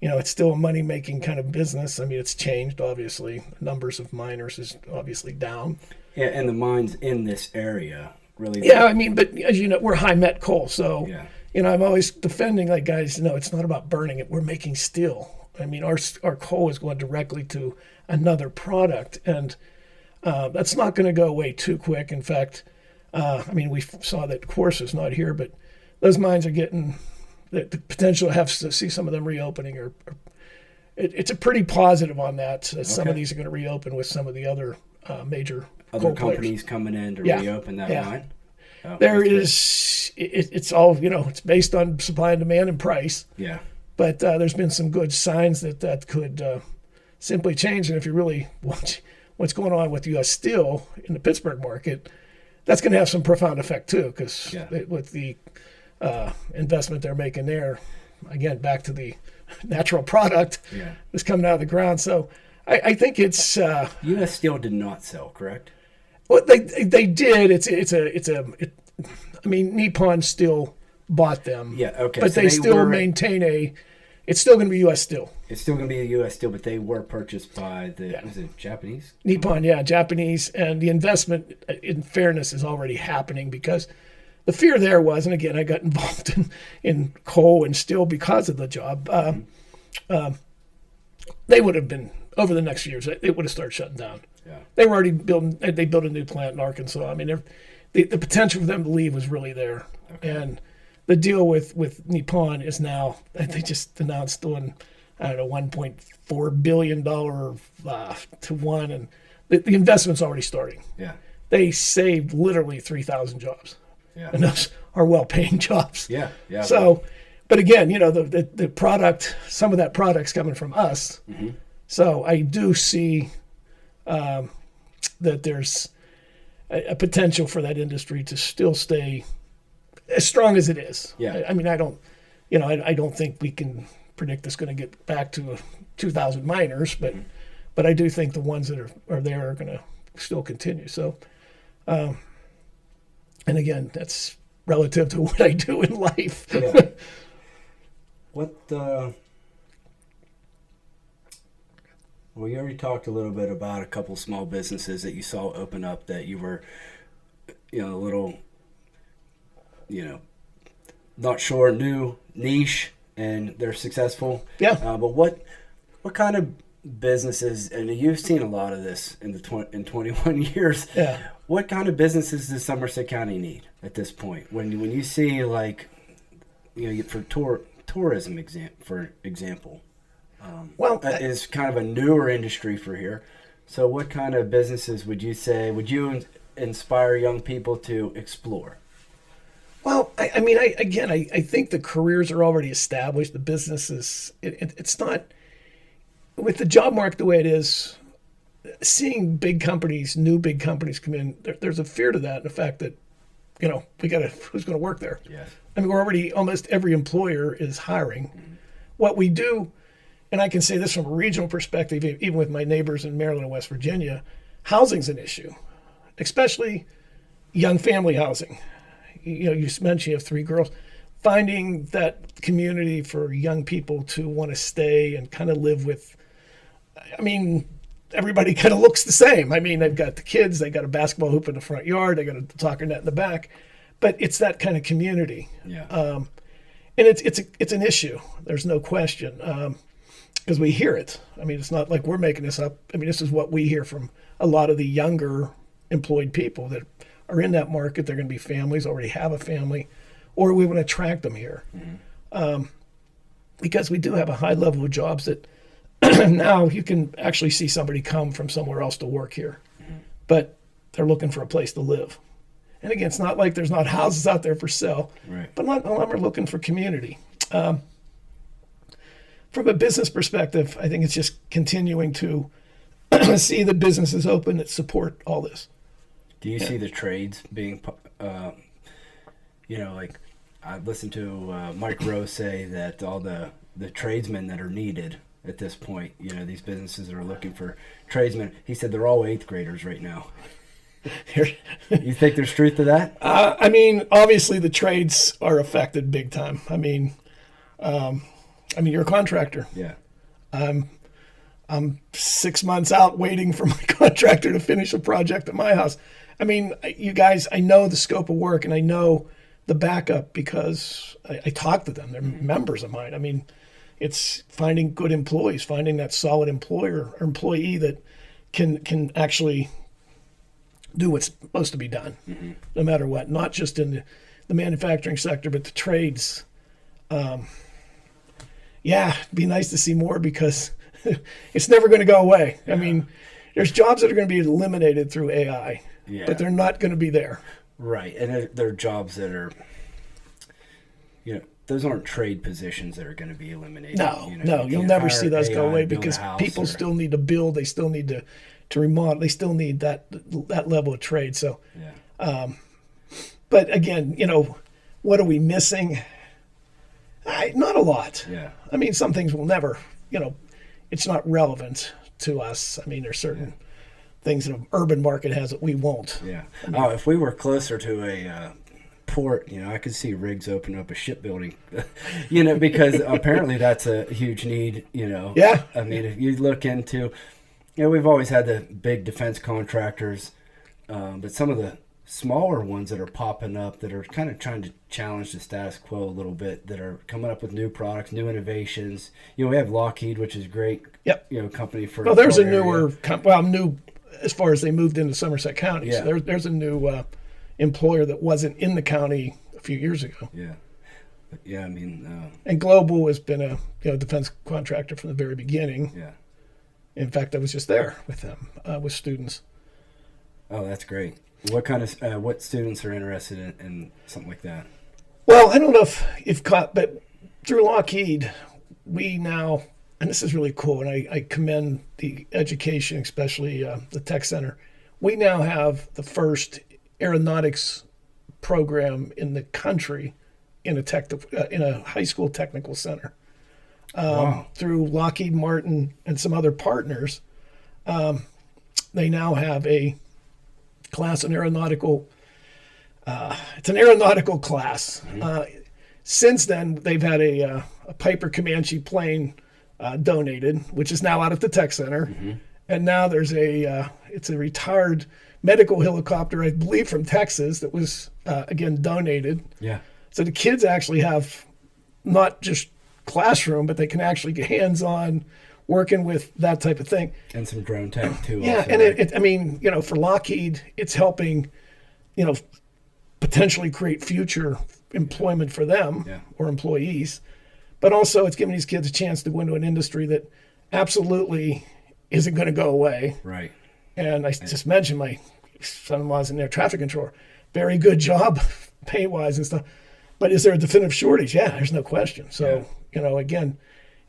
it's still a money-making kind of business. I mean, it's changed, obviously. Numbers of miners is obviously down. Yeah, and the mines in this area really... Yeah, I mean, but as you know, we're high met coal. So, I'm always defending, like, guys, no, it's not about burning it. We're making steel. I mean, our coal is going directly to another product. And that's not going to go away too quick. In fact, we saw that Course is not here, but those mines are getting... The potential to see some of them reopening, or it's a pretty positive on that. Some of these are going to reopen with some of the other major coal companies players coming in to reopen that mine. Oh, it's all it's based on supply and demand and price. Yeah, but there's been some good signs that could simply change. And if you really watch what's going on with U.S. Steel in the Pittsburgh market, that's going to have some profound effect too, because with the investment they're making there, again, back to the natural product that's coming out of the ground. So I think it's U.S. Steel did not sell, correct? Well, they did. Nippon still bought them. Yeah, okay. But so they still maintain it's still going to be U.S. Steel. It's still going to be a U.S. Steel, but they were purchased by was it Japanese? Nippon, Japanese. And the investment, in fairness, is already happening, because the fear there was, and again, I got involved in coal and steel because of the job. They would have been, over the next years, they would have started shutting down. Yeah. They were already they built a new plant in Arkansas. I mean, the potential for them to leave was really there. Okay. And the deal with Nippon is now, they just announced doing, $1.4 billion to one, and the investment's already starting. Yeah. They saved literally 3,000 jobs. Yeah. And those are well-paying jobs. Yeah. So, but again, the product, some of that product's coming from us. Mm-hmm. So I do see that there's a potential for that industry to still stay as strong as it is. Yeah. I don't think we can predict it's going to get back to 2,000 miners, but I do think the ones that are there are going to still continue. So, and again, that's relative to what I do in life. Yeah. Well, you already talked a little bit about a couple small businesses that you saw open up that you were, a little, not sure, new, niche, and they're successful. Yeah. But what kind of businesses, and you've seen a lot of this in 21 years. Yeah. What kind of businesses does Somerset County need at this point? When you see, for tourism, for example, is kind of a newer industry for here. So what kind of businesses would you inspire young people to explore? Well, I think the careers are already established. The businesses, it's not, with the job market the way it is, seeing new big companies come in, there's a fear to that, and the fact that, who's going to work there? Yes. We're already, almost every employer is hiring. Mm-hmm. What we do, and I can say this from a regional perspective, even with my neighbors in Maryland and West Virginia, housing's an issue, especially young family housing. You mentioned you have 3 girls. Finding that community for young people to want to stay and kind of live with, everybody kind of looks the same. They've got the kids, they got a basketball hoop in the front yard, they got a soccer net in the back, but it's that kind of community. Yeah. And it's an issue. There's no question, because we hear it. It's not like we're making this up. This is what we hear from a lot of the younger employed people that are in that market. They're going to be families, already have a family, or we want to attract them here. Mm-hmm. Because we do have a high level of jobs that now you can actually see somebody come from somewhere else to work here. Mm-hmm. But they're looking for a place to live. And again, it's not like there's not houses out there for sale, Right. but a lot of them are looking for community. From a business perspective, I think it's just continuing to see the businesses open that support all this. Do you see the trades being, like I listened to Mike Rowe say that all the tradesmen that are needed at this point, these businesses that are looking for tradesmen, he said they're all eighth graders right now. You think there's truth to that? I mean, obviously the trades are affected big time. I mean, you're a contractor. Yeah. I'm 6 months out waiting for my contractor to finish a project at my house. I mean, you guys, I know the scope of work and I know the backup because I talk to them. They're members of mine. I mean, it's finding good employees, finding that solid employer or employee that can actually do what's supposed to be done, no matter what, not just in the manufacturing sector, but the trades. It'd be nice to see more because it's never going to go away. Yeah. I mean, there's jobs that are going to be eliminated through AI, but they're not going to be there. Right. And there are jobs that are, those aren't trade positions that are going to be eliminated. No, you'll never see those go away because people still need to build. They still need to remodel. They still need that level of trade. So, but again, what are we missing? Not a lot. Yeah. I mean, some things will never, it's not relevant to us. I mean, there's certain things that an urban market has that we won't. Yeah. If we were closer to a port, I could see rigs open up a shipbuilding, because apparently that's a huge need, Yeah. I mean, if you look into, we've always had the big defense contractors, but some of the smaller ones that are popping up that are kind of trying to challenge the status quo a little bit, that are coming up with new products, new innovations. We have Lockheed, which is great. Yep. Company for. Well, there's a newer, new as far as they moved into Somerset County. Yeah. So there's a new employer that wasn't in the county a few years ago. Yeah. Yeah, I mean. And Global has been a defense contractor from the very beginning. Yeah. In fact, I was just there with them, with students. Oh, that's great. What kind of what students are interested in something like that? Well, I don't know but through Lockheed, we now, and this is really cool, and I commend the education, especially the tech center. We now have the first aeronautics program in the country in a high school technical center. Wow. Through Lockheed Martin and some other partners, they now have a class in aeronautical. It's an aeronautical class. Mm-hmm. Since then, they've had a Piper Comanche plane donated, which is now out at the tech center, and now there's it's a retired medical helicopter, I believe, from Texas that was again donated. Yeah. So the kids actually have not just classroom, but they can actually get hands-on working with that type of thing. And some drone tech too. Yeah, also, and right? For Lockheed, it's helping, potentially create future employment for them or employees, but also it's giving these kids a chance to go into an industry that absolutely isn't going to go away. Right. And I just mentioned my son-in-law's in air traffic controller. Very good job, pay-wise and stuff. But is there a definitive shortage? Yeah, there's no question. So, again,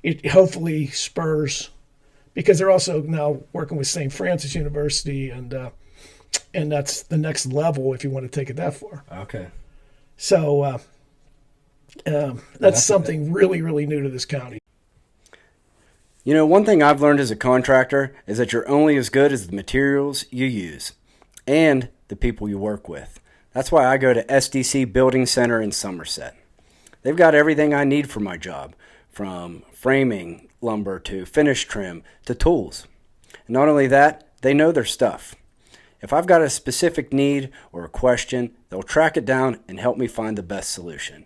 it hopefully spurs, because they're also now working with St. Francis University, and that's the next level if you want to take it that far. Okay. So that's something really, really new to this county. One thing I've learned as a contractor is that you're only as good as the materials you use and the people you work with. That's why I go to SDC Building Center in Somerset. They've got everything I need for my job, from framing lumber to finish trim to tools. And not only that, they know their stuff. If I've got a specific need or a question, they'll track it down and help me find the best solution.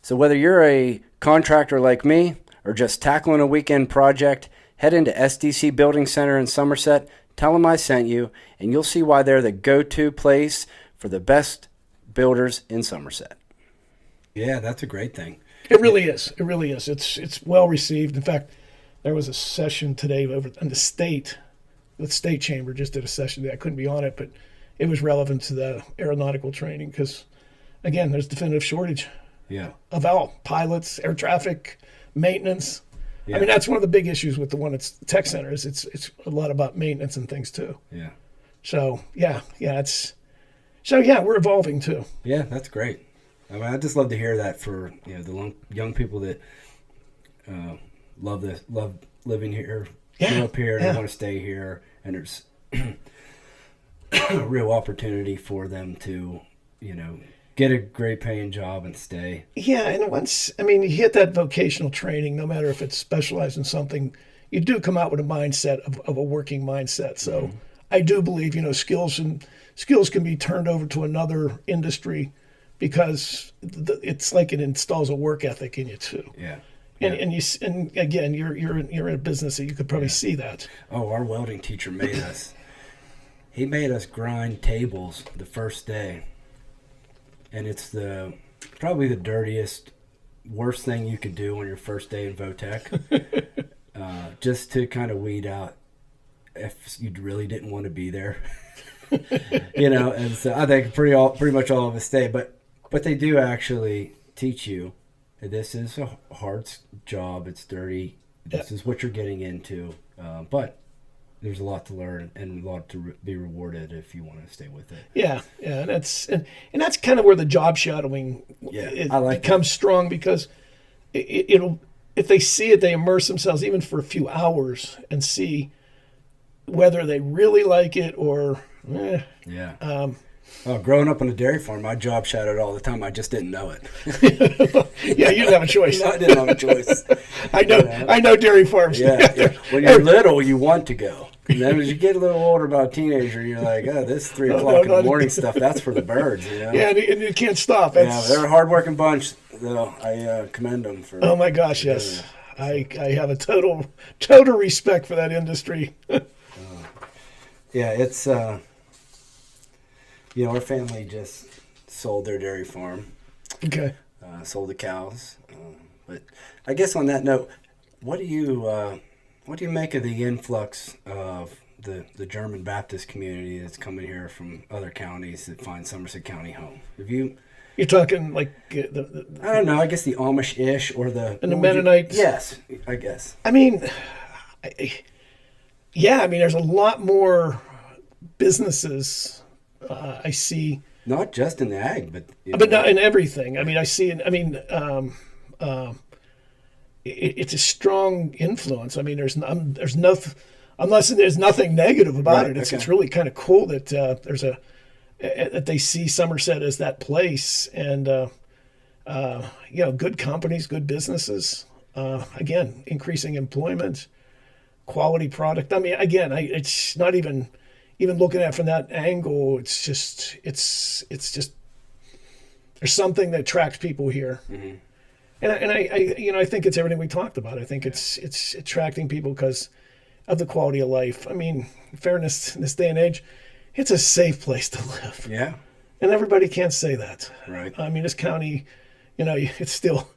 So whether you're a contractor like me or just tackling a weekend project, head into SDC Building Center in Somerset, tell them I sent you, and you'll see why they're the go-to place for the best builders in Somerset. Yeah, that's a great thing. It really is. It really is. It's well received. In fact, there was a session today over in the state chamber just did a session. I couldn't be on it, but it was relevant to the aeronautical training because, again, there's definitive shortage Yeah. of all pilots, air traffic, maintenance. Yeah. I mean, that's one of the big issues with the one at Tech Center is it's a lot about maintenance and things too. Yeah. So we're evolving too. Yeah, that's great. I mean, I just love to hear that for the young people that love living here, grew up here, and want to stay here, and there's a real opportunity for them to get a great paying job and stay. Yeah, and you hit that vocational training, no matter if it's specialized in something, you do come out with a mindset of a working mindset. So I do believe skills can be turned over to another industry because it's like it installs a work ethic in you too. Yeah. And again, you're in a business that you could probably see that. Oh, our welding teacher made us. He made us grind tables the first day, and it's probably the dirtiest, worst thing you could do on your first day in Votech, just to kind of weed out if you really didn't want to be there, And so I think pretty much all of us stay, but they do actually teach you that this is a hard job. It's dirty. This is what you're getting into, but there's a lot to learn and a lot to be rewarded if you want to stay with it. Yeah, and that's kind of where the job shadowing becomes strong because it'll if they see it, they immerse themselves even for a few hours and see whether they really like it or. Yeah. Growing up on a dairy farm, my job shadowed all the time. I just didn't know it. Yeah, you didn't have a choice. No, I didn't have a choice. I know dairy farms. Yeah. When you're little, you want to go. And then as you get a little older, about a teenager, you're like, oh, this 3 o'clock in the morning stuff, that's for the birds. Yeah, and you can't stop. They're a hard-working bunch, though. I commend them for. Oh, my gosh, yes. I have a total respect for that industry. It's... our family just sold their dairy farm. Okay. Sold the cows. But I guess on that note, what do you make of the influx of the German Baptist community that's coming here from other counties that find Somerset County home? You're talking like I don't know. I guess the Amish-ish or the Mennonites. Yes, I guess. I mean, there's a lot more businesses. I see, not just in the ag, but not in everything. I mean, I see. It's a strong influence. I mean, there's nothing unless there's nothing negative about it. It's really kind of cool that that they see Somerset as that place, and good companies, good businesses. Again, increasing employment, quality product. I mean, again, it's not even looking at it from that angle. It's just there's something that attracts people here. Mm-hmm. And I think it's everything we talked about. I think it's attracting people because of the quality of life. I mean, in fairness, in this day and age, it's a safe place to live. Yeah. And everybody can't say that. Right. I mean, this county, it's still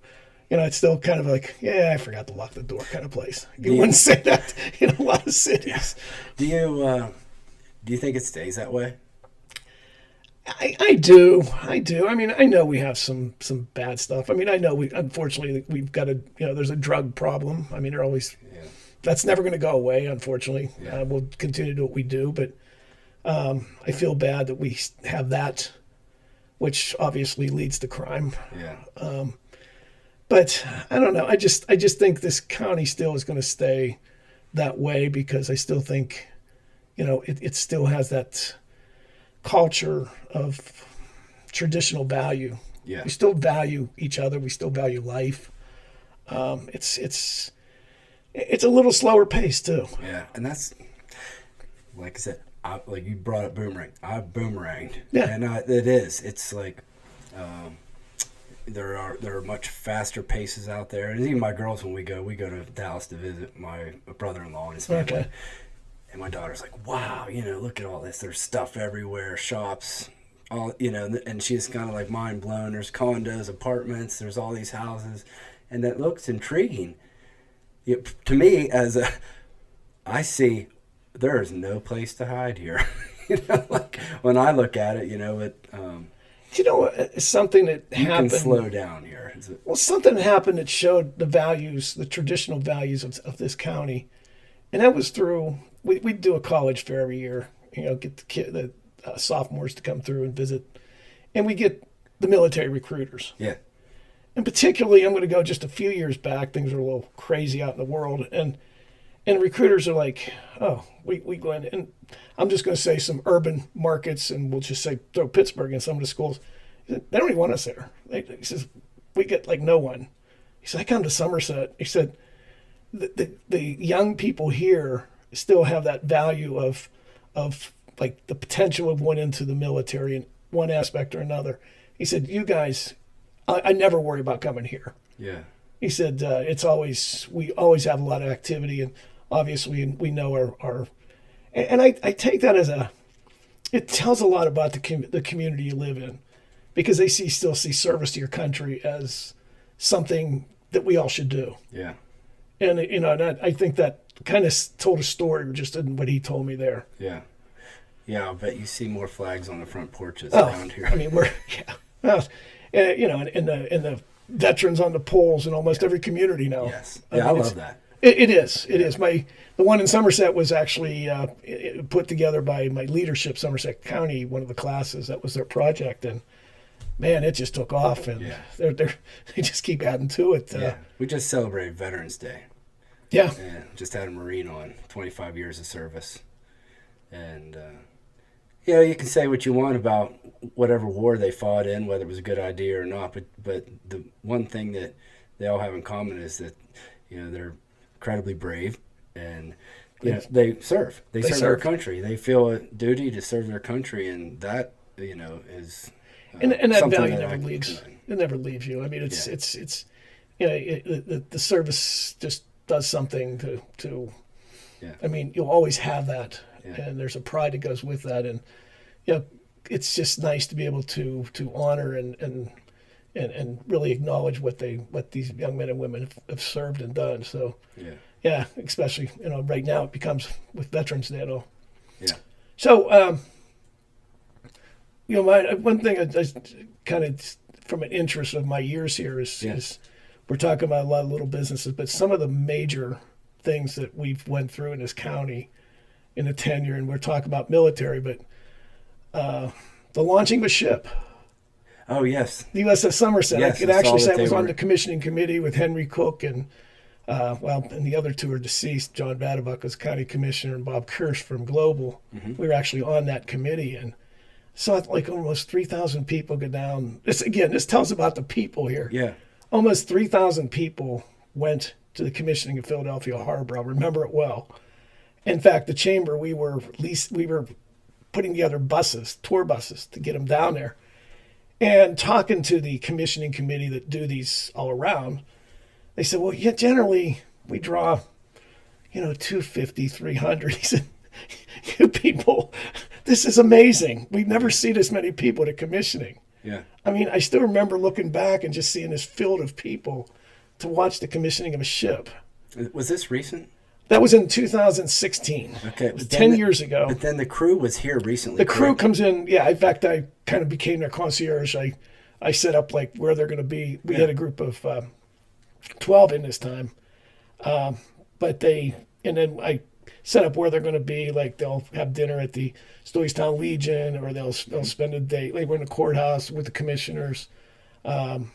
kind of like, I forgot to lock the door kind of place. You wouldn't say that in a lot of cities. Yeah. Do you think it stays that way? I do. I mean, I know we have some bad stuff. I mean, I know unfortunately we've got there's a drug problem. I mean, that's never going to go away. Unfortunately, we'll continue to do what we do, but I feel bad that we have that, which obviously leads to crime. Yeah. But I don't know. I just think this county still is going to stay that way because I still think, it still has that culture of traditional value. Yeah. We still value each other. We still value life. It's a little slower pace too. Yeah, and that's like I said. Like you brought up boomerang. I've boomeranged. Yeah, and it is. It's like there are much faster paces out there, and even my girls when we go to Dallas to visit my brother-in-law and his family. Okay. And my daughter's like, wow, look at all this. There's stuff everywhere, shops, all, and she's kind of like mind blown. There's condos, apartments, there's all these houses, and that looks intriguing. To me, I see there is no place to hide here. Like when I look at it, something that you happened. can slow down here. Well, something happened that showed the values, the traditional values of this county, and that was through we do a college fair every year. Get the sophomores to come through and visit, and we get the military recruiters. Yeah. And particularly, I'm going to go just a few years back. Things are a little crazy out in the world, and recruiters are like, oh, we go in, and I'm just going to say some urban markets, and we'll just say throw Pittsburgh in some of the schools. They don't even want us there. He says, we get like no one. He said, I come to Somerset. He said, the young people here still have that value of like the potential of one into the military in one aspect or another. He said, you guys, I never worry about coming here. Yeah. He said, we always have a lot of activity, and obviously we know our and I take that as it tells a lot about the community you live in, because they still see service to your country as something that we all should do. Yeah. And, and I think that kind of told a story just in what he told me there. Yeah. Yeah, I'll bet you see more flags on the front porches around here. I mean, and the veterans on the poles in almost every community now. Yes. Yeah, I love that. It is. It is. The one in Somerset was actually put together by my leadership, Somerset County, one of the classes. That was their project, and man, it just took off, and they just keep adding to it. Yeah, we just celebrated Veterans Day. Yeah. And just had a Marine on, 25 years of service, and you can say what you want about whatever war they fought in, whether it was a good idea or not, but the one thing that they all have in common is that they're incredibly brave, and they serve. They serve their country. They feel a duty to serve their country, and that is and that value never leaves. It never leaves you. I mean, it's the service just does something to. Yeah. I mean, you'll always have that, Yeah. and there's a pride that goes with that, and it's just nice to be able to honor and really acknowledge what these young men and women have served and done. So yeah, especially right now it becomes with Veterans Day and all. Yeah. So one thing I kind of from an interest of my years here is we're talking about a lot of little businesses, but some of the major things that we've went through in this county in the tenure, and we're talking about military, but the launching of a ship. Oh, yes. The USS Somerset. Yes, I could actually say I was on the commissioning committee with Henry Cook and and the other two are deceased. John Vadabuck was county commissioner and Bob Kirsch from Global. Mm-hmm. We were actually on that committee and saw like almost 3,000 people go down. This tells about the people here. Yeah. Almost 3,000 people went to the commissioning of Philadelphia Harbor. I remember it well. In fact, the chamber, we were putting together tour buses to get them down there. And talking to the commissioning committee that do these all around, they said, well, yeah, generally we draw, 250, 300. He said, you people, this is amazing. We've never seen this many people at commissioning. Yeah. I mean, I still remember looking back and just seeing this field of people to watch the commissioning of a ship. Was this recent? That was in 2016. Okay. It was 10 years ago. But then the crew was here recently. The crew comes in. Yeah. In fact, I kind of became their concierge. I set up like where they're going to be. We had a group of 12 in this time. And then I set up where they're going to be. Like they'll have dinner at the Stoystown Legion, or they'll spend a day. They were in the courthouse with the commissioners. And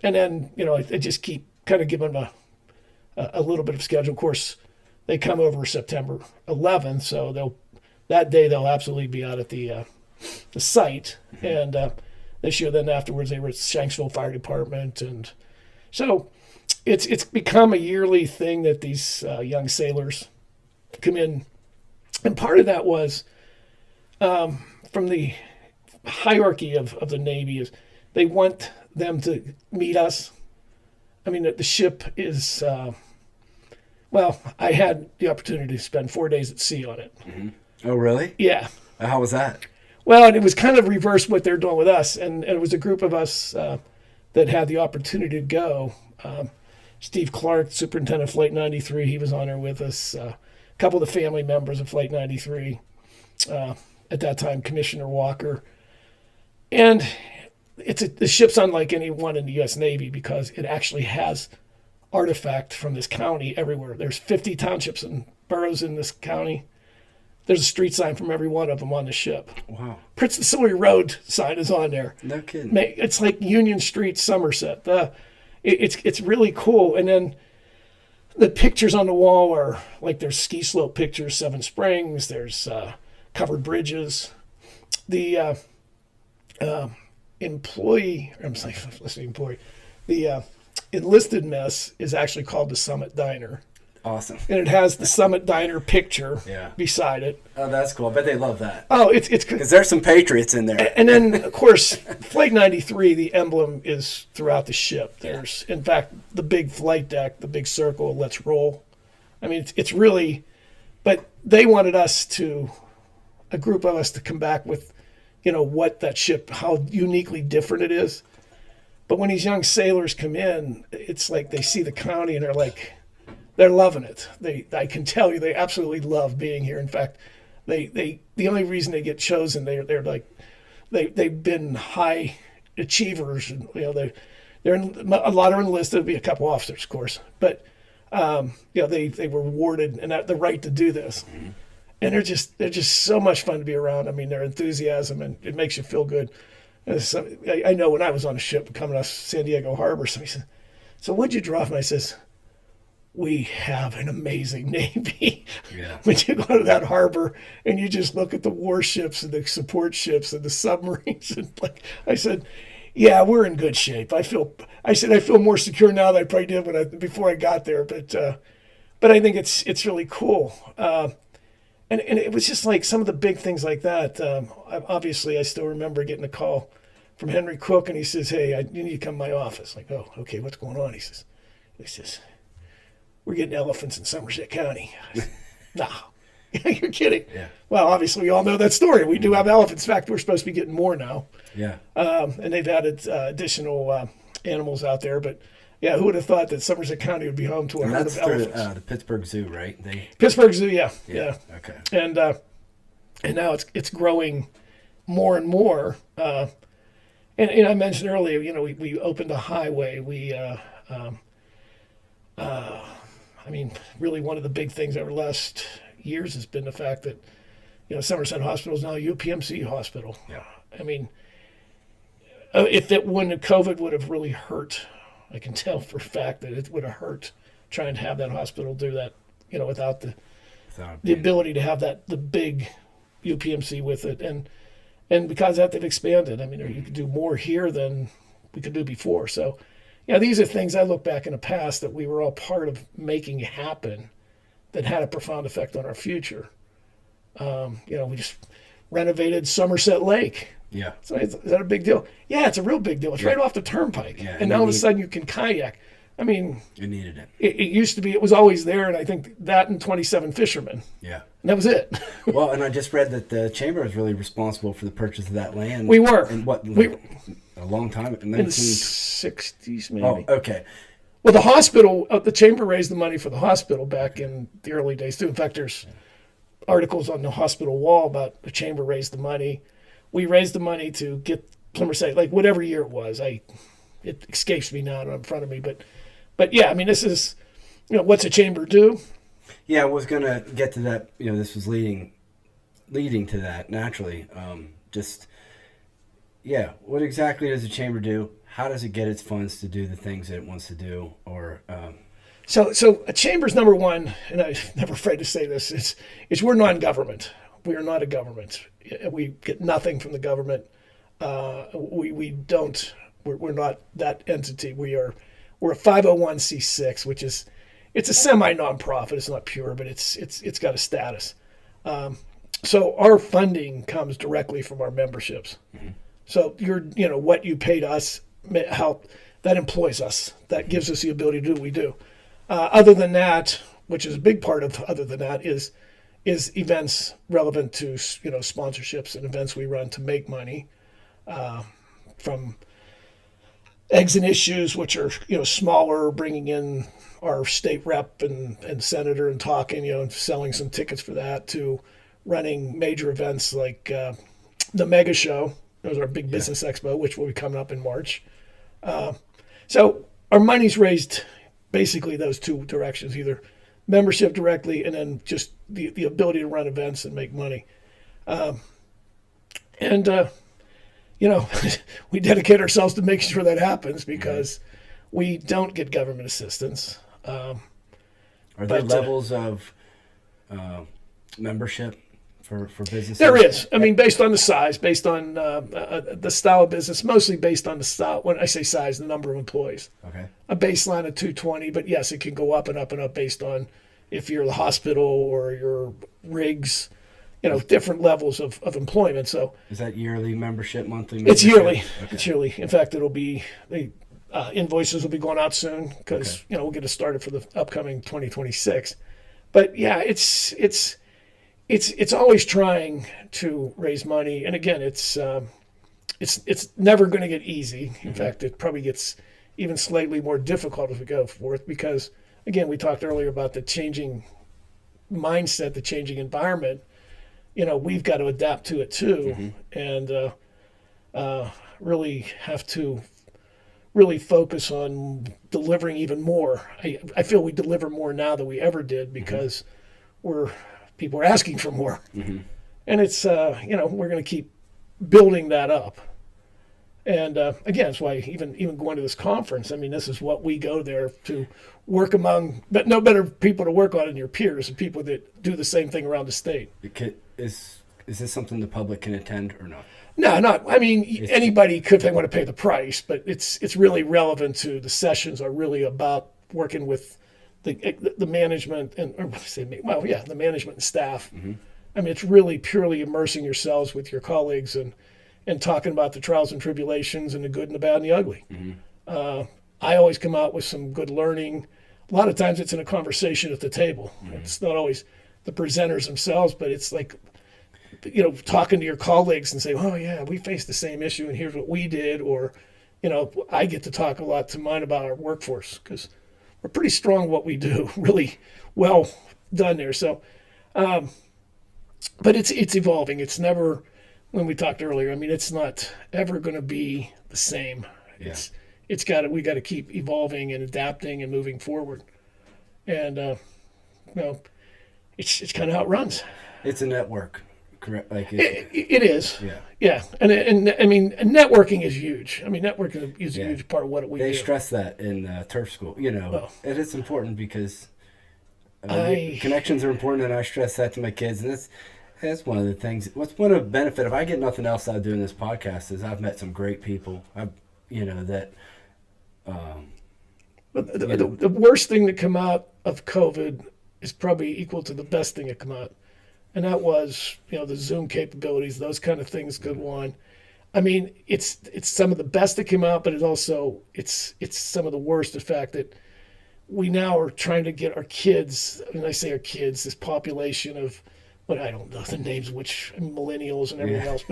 then, I just keep kind of giving them a little bit of schedule. Of course, they come over September 11th, so that day they'll absolutely be out at the site. Mm-hmm. And this year, then afterwards, they were at Shanksville Fire Department, and so it's become a yearly thing that these young sailors come in. And part of that was from the hierarchy of the Navy is they want them to meet us. I mean, the ship is, I had the opportunity to spend 4 days at sea on it. Mm-hmm. Oh, really? Yeah. How was that? Well, and it was kind of reverse what they're doing with us. And it was a group of us that had the opportunity to go. Steve Clark, Superintendent of Flight 93, he was on there with us. a couple of the family members of Flight 93, at that time, Commissioner Walker. And the ship's unlike any one in the U.S. Navy because it actually has artifact from this county everywhere. There's 50 townships and boroughs in this county. There's a street sign from every one of them on the ship. Wow. Prince Distillery Road sign is on there. No kidding. It's like Union Street, Somerset. It's really cool. And then the pictures on the wall are like there's ski slope pictures, Seven Springs. There's covered bridges. The the enlisted mess is actually called the Summit Diner. Awesome. And it has the Summit Diner picture Yeah. beside it. Oh, that's cool. I bet they love that. Oh, it's Because there's some patriots in there. And then, of course, Flight 93, the emblem is throughout the ship. There's, in fact, the big flight deck, the big circle, let's roll. I mean, it's really, but they wanted us a group of us to come back with, what that ship, how uniquely different it is. But when these young sailors come in, it's like they see the county and they're loving it. I can tell you, they absolutely love being here. In fact, the only reason they get chosen, they're like, they've been high achievers, and they're a lot are enlisted. There'll be a couple officers, of course, but they were awarded and the right to do this, and they're just so much fun to be around. I mean, their enthusiasm, and it makes you feel good. I know when I was on a ship coming off San Diego Harbor, somebody said, "So what'd you draw from?" I says, "We have an amazing Navy." Yeah. When you go to that harbor and you just look at the warships and the support ships and the submarines, and I said, "Yeah, we're in good shape." I feel more secure now than I probably did before I got there. But I think it's really cool. And it was just like some of the big things like that. Obviously, I still remember getting a call from Henry Cook, and he says, "Hey, you need to come to my office." Like, "Oh, okay, what's going on?" He says, "We're getting elephants in Somerset County." No, you're kidding. Yeah. Well, obviously, we all know that story. We do have elephants. In fact, we're supposed to be getting more now. Yeah. And they've added additional animals out there. But yeah, who would have thought that Somerset County would be home to a herd of elephants? That's the Pittsburgh Zoo, right? Pittsburgh Zoo, yeah. Okay. And now it's growing more and more. And I mentioned earlier, we opened a highway. Really one of the big things over the last years has been the fact that, Somerset Hospital is now a UPMC hospital. Yeah. I mean, when COVID would have really hurt, I can tell for a fact that it would have hurt trying to have that hospital do that, without the ability to have the big UPMC with it. And because of that, they've expanded. I mean, you could do more here than we could do before. So, these are things I look back in the past that we were all part of making happen that had a profound effect on our future. We just renovated Somerset Lake. Yeah. So is that a big deal? Yeah, it's a real big deal. It's right off the turnpike. Yeah, and now all of a sudden you can kayak. I mean, you needed it. It used to be, it was always there, and I think that and 27 fishermen. Yeah. And that was it. Well, and I just read that the chamber was really responsible for the purchase of that land. We were. And a long time? In the 60s, maybe. Oh, okay. Well, the hospital, the chamber raised the money for the hospital back in the early days, too. In fact, there's articles on the hospital wall about the chamber raised the money. We raised the money to get Somerset, like whatever year it was. It escapes me now, not in front of me. But yeah, I mean, this is, what's a chamber do? Yeah, I was going to get to that. This was leading to that naturally. What exactly does a chamber do? How does it get its funds to do the things that it wants to do? Or So a chamber's number one, and I'm never afraid to say this, is we're non-government. We are not a government. We get nothing from the government. We're not that entity. We're a 501c6, which is, it's a semi-nonprofit. It's not pure, but it's got a status. So our funding comes directly from our memberships. Mm-hmm. So what you pay to us, help, that employs us. That gives us the ability to do what we do. Other than that, which is a big part of other than that, is events relevant to sponsorships and events we run to make money from exit issues, which are, smaller, bringing in our state rep and senator and talking, and selling some tickets for that, to running major events like the Mega Show. That was our big business expo, which will be coming up in March. So our money's raised basically those two directions, either membership directly and then just the ability to run events and make money. We dedicate ourselves to making sure that happens, because we don't get government assistance. Are there levels of membership for businesses? There is. I mean, based on the size, based on the style of business, mostly based on the style. When I say size, the number of employees. Okay. A baseline of 220, but yes, it can go up and up and up based on if you're the hospital or your rigs, different levels of employment. So is that yearly membership, monthly membership? It's yearly. Okay. It's yearly. In fact, it'll be invoices will be going out soon, because we'll get it started for the upcoming 2026. But yeah, it's always trying to raise money, and again, it's never going to get easy. In fact, it probably gets even slightly more difficult as we go forth, because again, we talked earlier about the changing mindset, the changing environment. We've got to adapt to it too, and really have to really focus on delivering even more. I feel we deliver more now than we ever did, because people are asking for more, and it's we're going to keep building that up. And again, that's why even going to this conference, I mean, this is what we go there to work among, but no better people to work on than your peers and people that do the same thing around the state. Is this something the public can attend or not? No, not. I mean, anybody could if they want to pay the price, but it's really relevant to the sessions are really about working with the management the management and staff. I mean, it's really purely immersing yourselves with your colleagues and talking about the trials and tribulations and the good and the bad and the ugly. I always come out with some good learning. A lot of times it's in a conversation at the table. It's not always the presenters themselves, but it's like, talking to your colleagues and say, oh yeah, we faced the same issue and here's what we did. Or, I get to talk a lot to mine about our workforce, because we're pretty strong at what we do, really well done there. So, but it's evolving. It's never, when we talked earlier, I mean, it's not ever going to be the same. Yeah. We got to keep evolving and adapting and moving forward. And, it's kind of how it runs. It's a network, correct? Like it is. Yeah. Yeah. And I mean, networking is huge. I mean, networking is a huge part of what we do. They stress that in turf school, and it's important, because connections are important, and I stress that to my kids, and that's one of the things. What's one of the benefit, if I get nothing else out of doing this podcast, is I've met some great people. The worst thing that come out of COVID is probably equal to the best thing that come out. And that was, the Zoom capabilities, those kind of things go on. I mean, it's some of the best that came out, but it's some of the worst. The fact that we now are trying to get our kids, I say our kids, this population of, I don't know the names, millennials and everything else,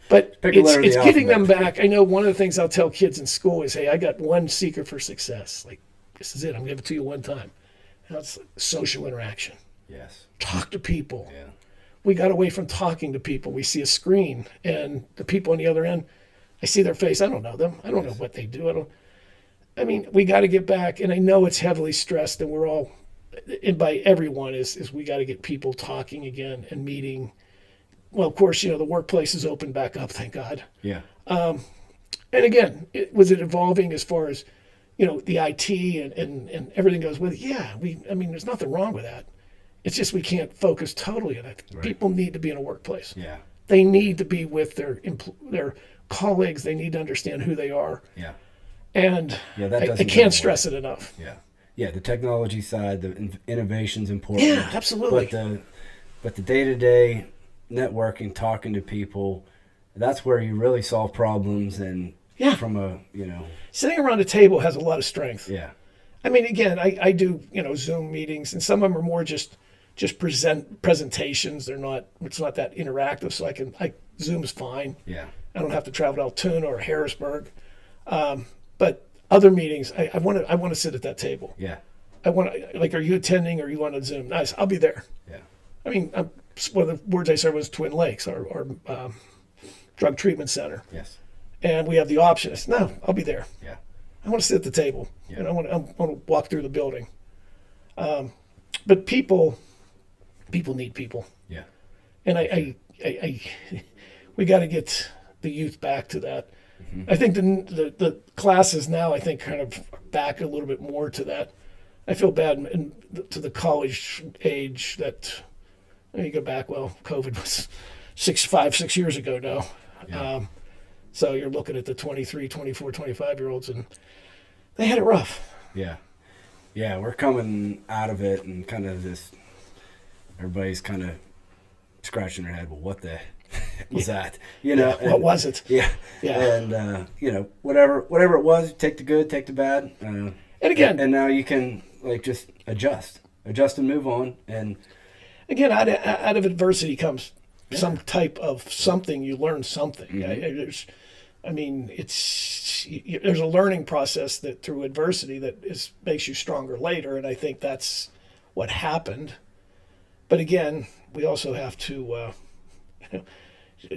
but it's getting them back. I know one of the things I'll tell kids in school is, hey, I got one secret for success. Like, this is it. I'm going to give it to you one time. And that's social interaction. Yes. Talk to people. Yeah. We got away from talking to people. We see a screen, and the people on the other end, I see their face. I don't know them. I don't know what they do. We got to get back, and I know it's heavily stressed, and we're all, and by everyone, is we got to get people talking again and meeting. Well, of course, the workplace is open back up, thank God. Yeah. And again, was it evolving as far as, the IT and everything goes with it? Yeah. There's nothing wrong with that. It's just we can't focus totally on it. Right. People need to be in a workplace. Yeah. They need to be with their colleagues. They need to understand who they are. Yeah. And I can't stress it enough. Yeah. Yeah, the technology side, the innovation's important. Yeah, absolutely. But the day-to-day networking, talking to people, that's where you really solve problems. And from sitting around a table has a lot of strength. Yeah. I mean, again, I do Zoom meetings, and some of them are more just presentations. It's not that interactive, so Zoom is fine. Yeah. I don't have to travel to Altoona or Harrisburg. But other meetings, I want to sit at that table. Yeah. I want to, like, are you attending or you want to Zoom? Nice, I'll be there. Yeah. I mean, one of the words I said was Twin Lakes, our drug treatment center. Yes. And we have the option. I said, no, I'll be there. Yeah. I want to sit at the table. Yeah. And I want to walk through the building. But people need people. Yeah. And we got to get the youth back to that. Mm-hmm. I think the classes now, I think, kind of back a little bit more to that. I feel bad to the college age that you go back. Well, COVID was 6 years ago now. Yeah. So you're looking at the 23, 24, 25-year-olds, and they had it rough. Yeah. Yeah, we're coming out of it and kind of this, everybody's kind of scratching their head, well, what the heck was that? You know, what was it? Yeah. Yeah. And, whatever it was, take the good, take the bad. And again. And now you can, like, just adjust and move on. And again, out of adversity comes some type of something. You learn something. Mm-hmm. There's a learning process that through adversity that makes you stronger later, and I think that's what happened. But again, we also have to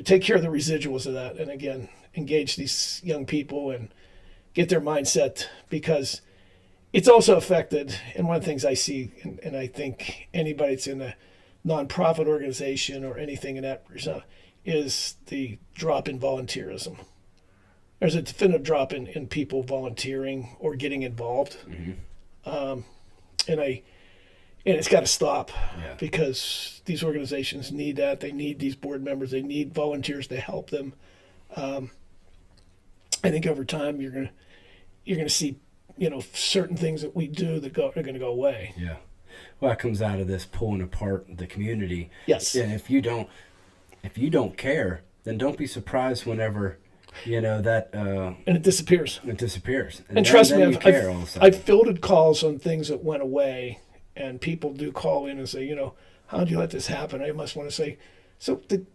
take care of the residuals of that, and again, engage these young people and get their mindset, because it's also affected. And one of the things I see, and I think anybody that's in a nonprofit organization or anything in that is the drop in volunteerism. There's a definitive drop in people volunteering or getting involved. Mm-hmm. And it's got to stop, because these organizations need that. They need these board members. They need volunteers to help them. I think over time you're gonna see, certain things that we do that are going to go away. Yeah. Well, that comes out of this pulling apart the community. Yes. And if you don't care, then don't be surprised whenever, that and it disappears. It disappears. And trust me, I've fielded calls on things that went away, and people do call in and say, how did you let this happen? I must want to say, so did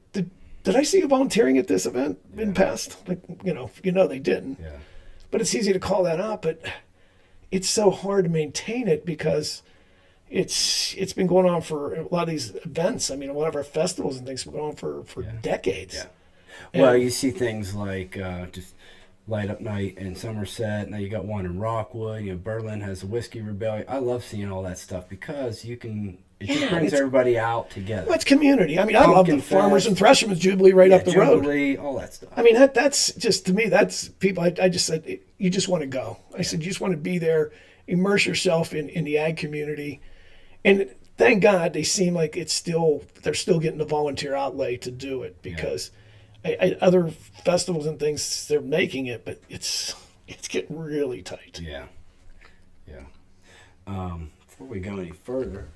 I see you volunteering at this event in the past? Like, they didn't. Yeah. But it's easy to call that up, but it's so hard to maintain it because it's been going on for a lot of these events. I mean, a lot of our festivals and things have been going on for decades. Yeah. Well, you see things like just Light Up Night in Somerset. Now you got one in Rockwood. Berlin has the Whiskey Rebellion. I love seeing all that stuff because it just brings everybody out together. Well, it's community. I mean, I love the Farmers and Threshermen's Jubilee right up the road. Jubilee, all that stuff. I mean, that's just, to me, that's people. I just said, you just want to go. I said, you just want to be there, immerse yourself in the ag community. And thank God they seem like they're still getting the volunteer outlay to do it, because other festivals and things, they're making it, but it's getting really tight. Yeah. Yeah. Before we go any further,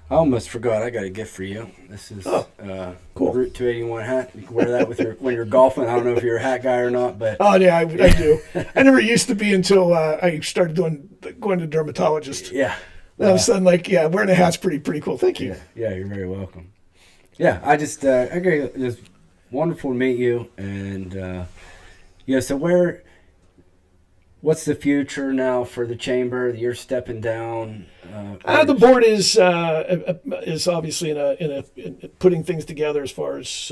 I almost forgot. I got a gift for you. This is cool. Route 281 hat. You can wear that when you're golfing. I don't know if you're a hat guy or not, but oh yeah, I do. I never used to be until I started going to dermatologist. Yeah. All of a sudden, wearing a hat's pretty cool. Thank you. Yeah, you're very welcome. Yeah, I just it's wonderful to meet you, and so what's the future now for the chamber? You're stepping down. The board is obviously in putting things together as far as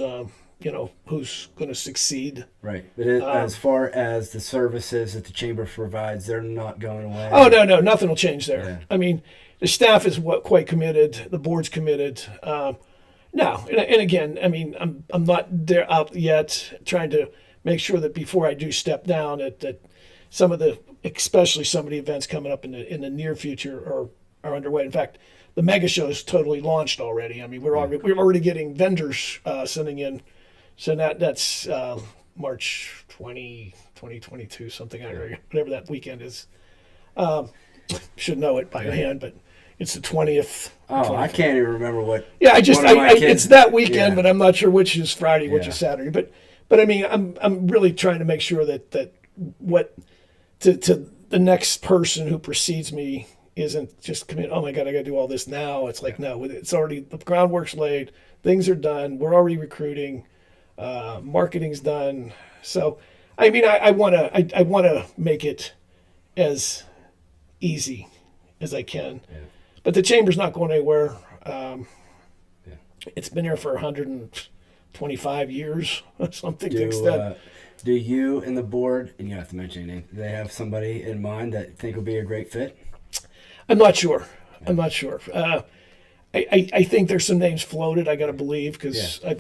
who's going to succeed. Right, but as far as the services that the chamber provides, they're not going away. Oh no, nothing will change there. Yeah. I mean, the staff is quite committed. The board's committed. No, and again, I mean, I'm not there out yet, trying to make sure that before I do step down, that especially some of the events coming up in the near future are underway. In fact, the mega show is totally launched already. I mean, we're already getting vendors sending in. So that's March 2022, something, whatever that weekend is. Should know it by hand, but it's the 20th. Oh, I can't even remember what. Yeah, it's that weekend, but I'm not sure which is Friday, which is Saturday. But I mean, I'm really trying to make sure that what to the next person who precedes me isn't just commit. Oh my God, I got to do all this now. It's like no, it's already, the groundwork's laid, things are done. We're already recruiting, marketing's done. So I mean, I wanna make it as easy as I can, Yeah. but the chamber's not going anywhere. Yeah. It's been here for 125 years, something to Do extent. do you and the board, and you don't have to mention any name, do they have somebody in mind that think will be a great fit? I'm not sure. I'm not sure. I think there's some names floated. I got to believe because a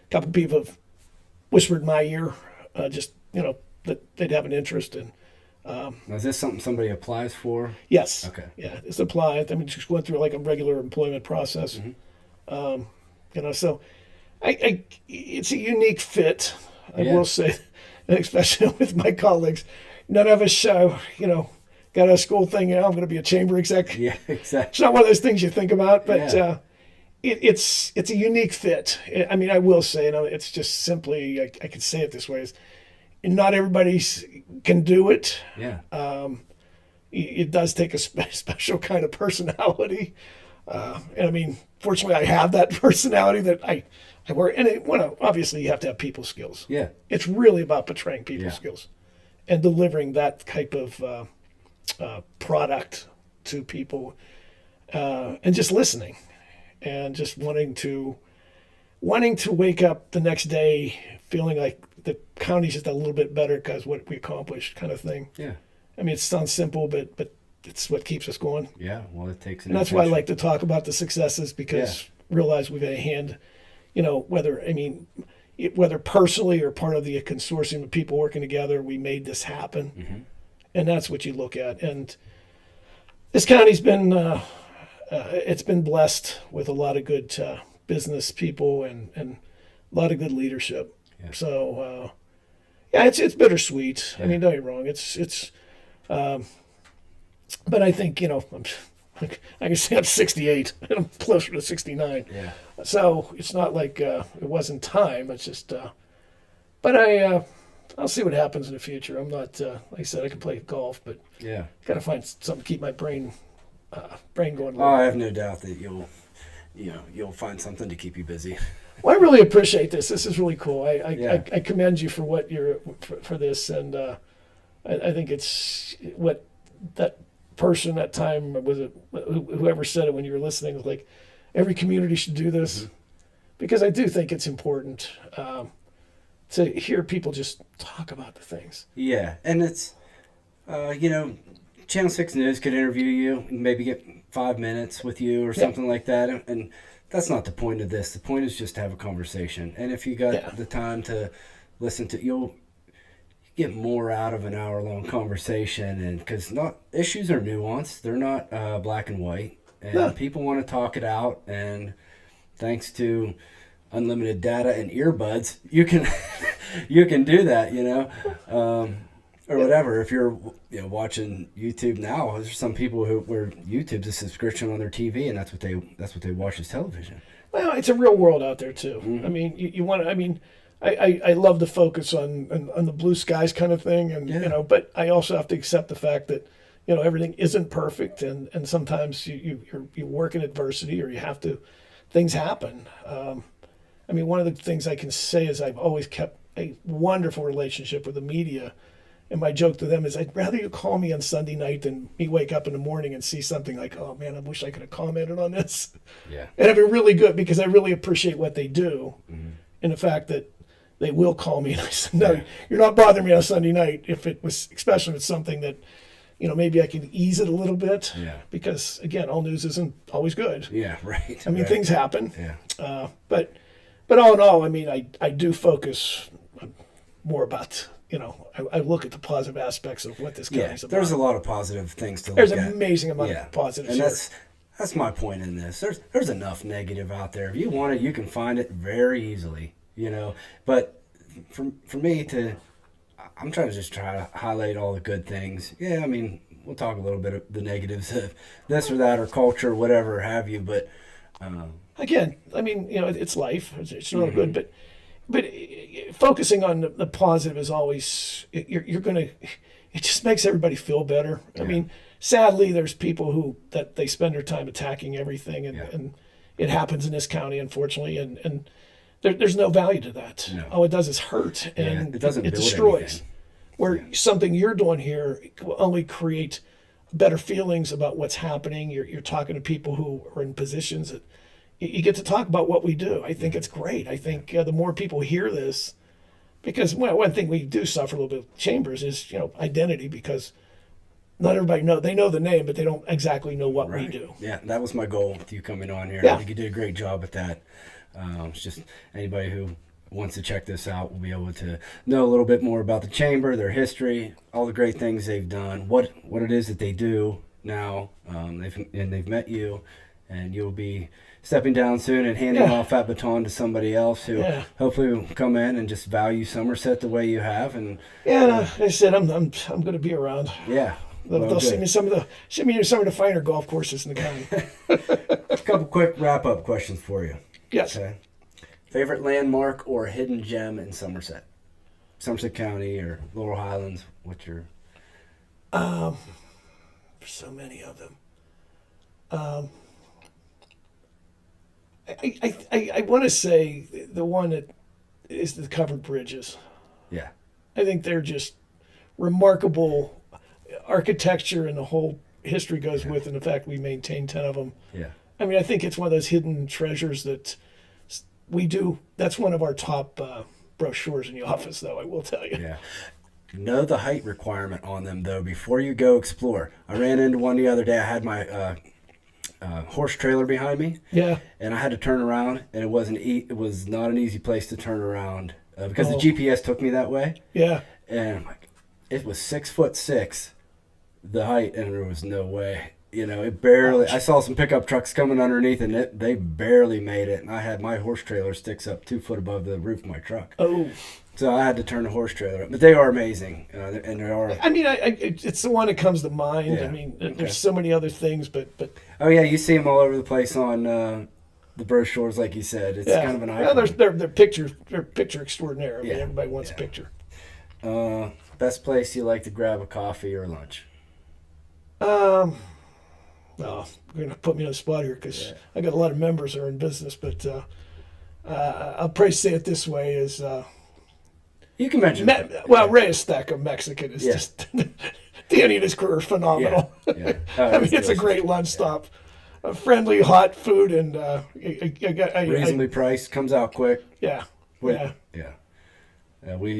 couple people have whispered in my ear, just that they'd have an interest in. Now, is this something somebody applies for? Yes. Okay. Yeah, it's applied. I mean, just going through like a regular employment process. So it's a unique fit. I will say, especially with my colleagues, none of us, got a school thing. I'm going to be a chamber exec. Yeah, exactly. It's not one of those things you think about, but it's a unique fit. I mean, I will say, it's just simply I can say it this way: is not everybody can do it. Yeah. It does take a special kind of personality, and I mean, fortunately, I have that personality that I work. And obviously, you have to have people skills. Yeah. It's really about portraying people skills and delivering that type of product to people, and just listening, and just wanting to wake up the next day feeling like the county's just a little bit better because what we accomplished, kind of thing. Yeah. I mean, it sounds simple, but it's what keeps us going. Yeah. Well, it takes. And that's why I like to talk about the successes, because realize we've had a hand. Whether personally or part of the consortium of people working together, we made this happen, and that's what you look at. And this county's been it's been blessed with a lot of good business people and a lot of good leadership. Yeah. So it's bittersweet. Yeah. I mean, don't get me wrong. It's but I think I can say I'm 68 and I'm closer to 69. Yeah. So it's not like it wasn't time. It's just, but I'll see what happens in the future. I'm not, like I said, I can play golf, but got to find something to keep my brain going. Oh, I have no doubt that you'll find something to keep you busy. Well, I really appreciate this. This is really cool. I commend you for what you're for this, and I think it's what that person at time was it whoever said it when you were listening was like, every community should do this, because I do think it's important to hear people just talk about the things. Yeah, and it's Channel 6 News could interview you, maybe get 5 minutes with you or something like that, and that's not the point of this. The point is just to have a conversation, and if you got the time to listen to, you'll get more out of an hour-long conversation, and because issues are nuanced, they're not black and white, and people want to talk it out. And thanks to unlimited data and earbuds, you can do that, or whatever. If you're watching YouTube now, there's some people where YouTube's a subscription on their TV, and that's what they watch as television. Well, it's a real world out there too. I mean, you want to. I mean, I love the focus on the blue skies kind of thing, and but I also have to accept the fact that everything isn't perfect, and sometimes you work in adversity, or things happen. I mean, one of the things I can say is I've always kept a wonderful relationship with the media, and my joke to them is I'd rather you call me on Sunday night than me wake up in the morning and see something like, oh man, I wish I could have commented on this. Yeah, and it'd be really good, because I really appreciate what they do, and the fact that they will call me, and I said, no, you're not bothering me on a Sunday night, especially if it's something that, maybe I can ease it a little bit. Yeah. Because again, all news isn't always good. Yeah, right. I mean, things happen. Yeah. But all in all, I mean, I do focus more about, I look at the positive aspects of what this county's about. There's a lot of positive things to look at. There's an amazing amount of positives. And that's my point in this. There's enough negative out there. If you want it, you can find it very easily. But for me I'm trying to just try to highlight all the good things. Yeah, I mean, we'll talk a little bit of the negatives of this or that or culture, whatever have you. But again, I mean, it's life. It's not good, but focusing on the positive is always you're gonna. It just makes everybody feel better. Yeah. I mean, sadly, there's people that they spend their time attacking everything, and it happens in this county, unfortunately, and there's no value to that. No. All it does is hurt, and it doesn't it build destroys. anything. Where something you're doing here will only create better feelings about what's happening. You're talking to people who are in positions that you get to talk about what we do. I think it's great. I think the more people hear this, because one thing we do suffer a little bit with Chambers is identity, because not everybody they know the name, but they don't exactly know what we do. Yeah, that was my goal with you coming on here. Yeah. I think you did a great job with that. It's just anybody who wants to check this out will be able to know a little bit more about the chamber, their history, all the great things they've done, what it is that they do now. They've met you, and you'll be stepping down soon and handing off that baton to somebody else who hopefully will come in and just value Somerset the way you have. And I said I'm going to be around. Yeah. They'll send me some of the finer golf courses in the county. A couple quick wrap up questions for you. Yes. Okay. Favorite landmark or hidden gem in Somerset County or Laurel Highlands? What's your? There's so many of them. I want to say the one that is the covered bridges. Yeah. I think they're just remarkable architecture, and the whole history goes with, and the fact we maintain 10 of them. Yeah. I mean, I think it's one of those hidden treasures that we do. That's one of our top brochures in the office, though, I will tell you. Yeah. Know the height requirement on them, though, before you go explore. I ran into one the other day. I had my horse trailer behind me. Yeah. And I had to turn around, and it was not an easy place to turn around because the GPS took me that way. Yeah. And I'm like, it was 6'6", the height, and there was no way. It barely. I saw some pickup trucks coming underneath, and they barely made it. And I had my horse trailer sticks up 2 foot above the roof of my truck. Oh. So I had to turn the horse trailer up. But they are amazing, and they are. I mean, it's the one that comes to mind. Yeah. I mean, there's so many other things, but. Oh yeah, you see them all over the place on the brochures, like you said. It's kind of an icon. Well, they're picture extraordinaire. I mean, everybody wants a picture. Best place you like to grab a coffee or lunch? Well, you're going to put me on the spot here because I got a lot of members that are in business, but I'll probably say it this way: is you can mention. Reyes Taco Mexican is just the end of his career is phenomenal. Yeah. I mean, it's a great lunch stop, friendly, hot food, and reasonably priced. Comes out quick. Yeah. We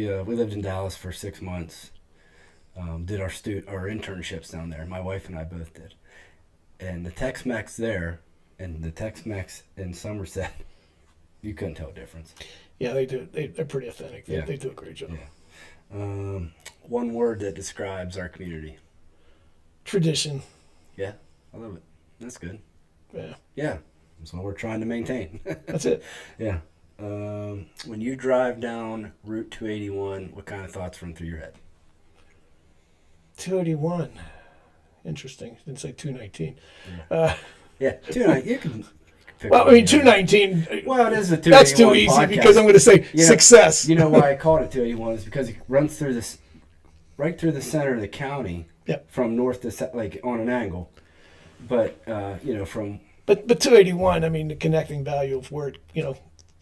lived in Dallas for 6 months. Did our internships down there. My wife and I both did. And the Tex-Mex there and the Tex-Mex in Somerset, you couldn't tell a difference. Yeah, they do. They're pretty authentic. They do a great job. Yeah. One word that describes our community. Tradition. Yeah, I love it. That's good. Yeah. Yeah, that's what we're trying to maintain. That's it. Yeah. When you drive down Route 281, what kind of thoughts run through your head? 281. Interesting. Didn't say 219. Yeah, 219. You can well, I mean, 219. Well, it is a 281. That's too easy podcast. because I'm going to say success. You know why I called it 281 is because it runs through right through the center of the county. Yep. From north to south, like on an angle. But from. But 281. I mean, the connecting value of where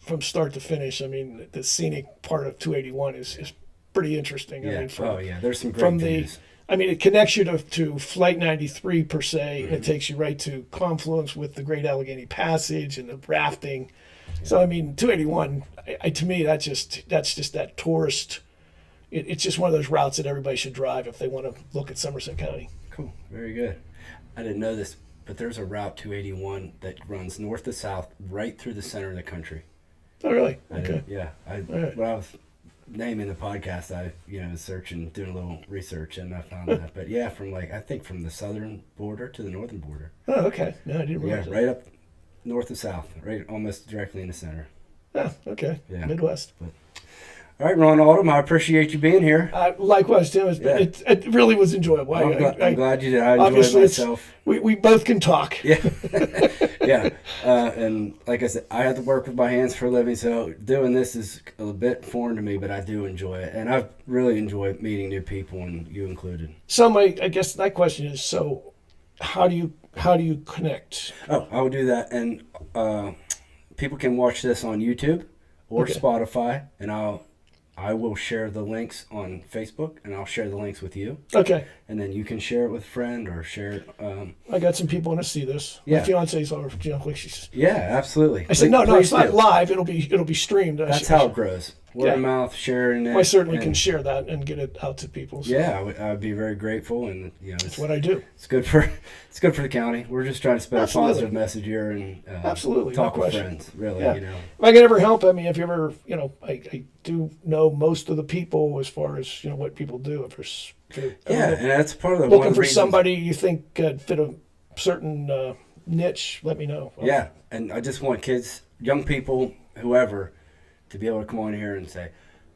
from start to finish. I mean, the scenic part of 281 is pretty interesting. Yeah. I mean, there's some great views. I mean, it connects you to Flight 93 per se, and it takes you right to confluence with the Great Allegheny Passage and the rafting. Yeah. So, I mean, 281, to me, that's just that tourist. It's just one of those routes that everybody should drive if they want to look at Somerset County. Cool. Very good. I didn't know this, but there's a Route 281 that runs north to south right through the center of the country. Oh, really? Okay. When I was naming the podcast, I was searching, doing a little research, and I found that. But yeah, from from the southern border to the northern border. Oh, okay. No, I didn't realize that. Right up north to south, right almost directly in the center. Oh, okay. Yeah. Midwest. All right, Ron Aldom, I appreciate you being here. Likewise, Tim. It really was enjoyable. I'm glad you did. I enjoyed myself. We both can talk. Yeah. Yeah. And like I said, I have to work with my hands for a living, so doing this is a bit foreign to me, but I do enjoy it. And I've really enjoyed meeting new people, and you included. So I guess my question is, so how do you connect? Oh, I will do that. And people can watch this on YouTube or Okay. Spotify, and I will share the links on Facebook, and I'll share the links with you, Okay. and then you can share it with a friend or share it. I got some people want to see this. Yeah. My fiance's all, like she's. Yeah, absolutely. I said, no, Please it's not do. live. It'll be streamed. That's how it grows. Word Yeah. of mouth, sharing it. I certainly and- can share that and get it out to people. So Yeah, I would be very grateful, and that's what I do. it's good for the county. We're just trying to spread Absolutely. a positive message here and Absolutely, talk no with question. friends. Really, Yeah. If I can ever help, I mean, if you ever, I do know most of the people as far as what people do. If you're Yeah, and that's part of the one looking of the for reasons- somebody you think could fit a certain niche, let me know. Yeah, and I just want kids, young people, whoever, to be able to come on here and say,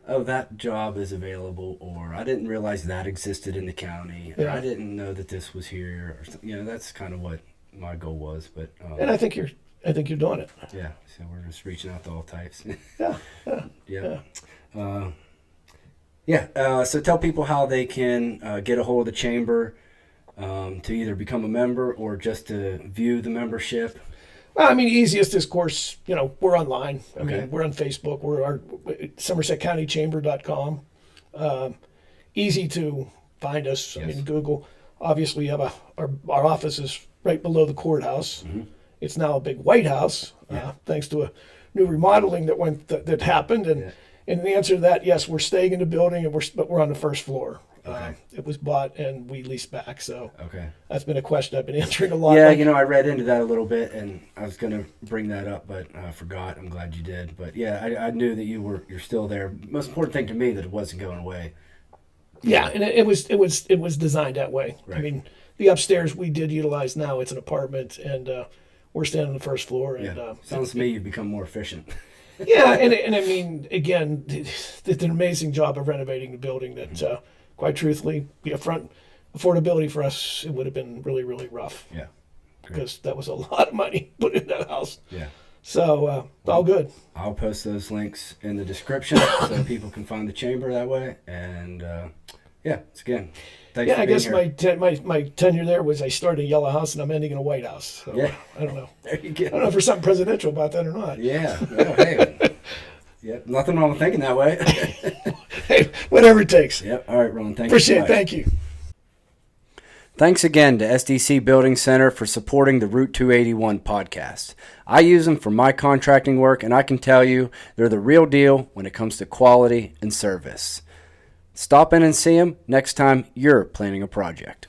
"Oh, that job is available," or "I didn't realize that existed in the county," or Yeah. "I didn't know that this was here," or something. That's kind of what my goal was. But And I think you're doing it. yeah, so we're just reaching out to all types. Yeah. So tell people how they can get a hold of the chamber to either become a member or just to view the membership. Well, I mean, easiest is, of course, we're online. I Okay. mean, we're on Facebook. We're SomersetCountyChamber.com. Easy to find us. I Yes. mean, Google. Obviously, you have our office is right below the courthouse. Mm-hmm. It's now a big White House, thanks to a new remodeling that happened. And Yeah. and the answer to that, yes, we're staying in the building, but we're on the first floor. Okay. It was bought and we leased back, so Okay. that's been a question I've been answering a lot. Yeah, Like, I read into that a little bit, and I was going to bring that up, but I forgot. I'm glad you did. But yeah, I knew that you're still there. Most important thing to me that it wasn't going away. yeah, and it was designed that way. Right. I mean, the upstairs we did utilize. Now it's an apartment, and we're staying on the first floor. And Yeah. Sounds to me you've become more efficient. yeah, and I mean, again, did an amazing job of renovating the building. That, quite truthfully, be upfront, affordability for us, it would have been really, really rough Yeah. Great. because that was a lot of money put in that house. Yeah. So all good. I'll post those links in the description so people can find the chamber that way. And it's again. Thanks Yeah, for I being guess here. my tenure there was I started in a yellow house and I'm ending in a White House. So Yeah. I don't know. There you I don't know go. if there's something presidential about that or not. Yeah. Well, hey. Yep. Nothing wrong with thinking that way. Hey, whatever it takes. Yep. All right, Ron. Thank Appreciate you. it. Thank you. Thanks again to SDC Building Center for supporting the Route 281 podcast. I use them for my contracting work, and I can tell you they're the real deal when it comes to quality and service. Stop in and see them next time you're planning a project.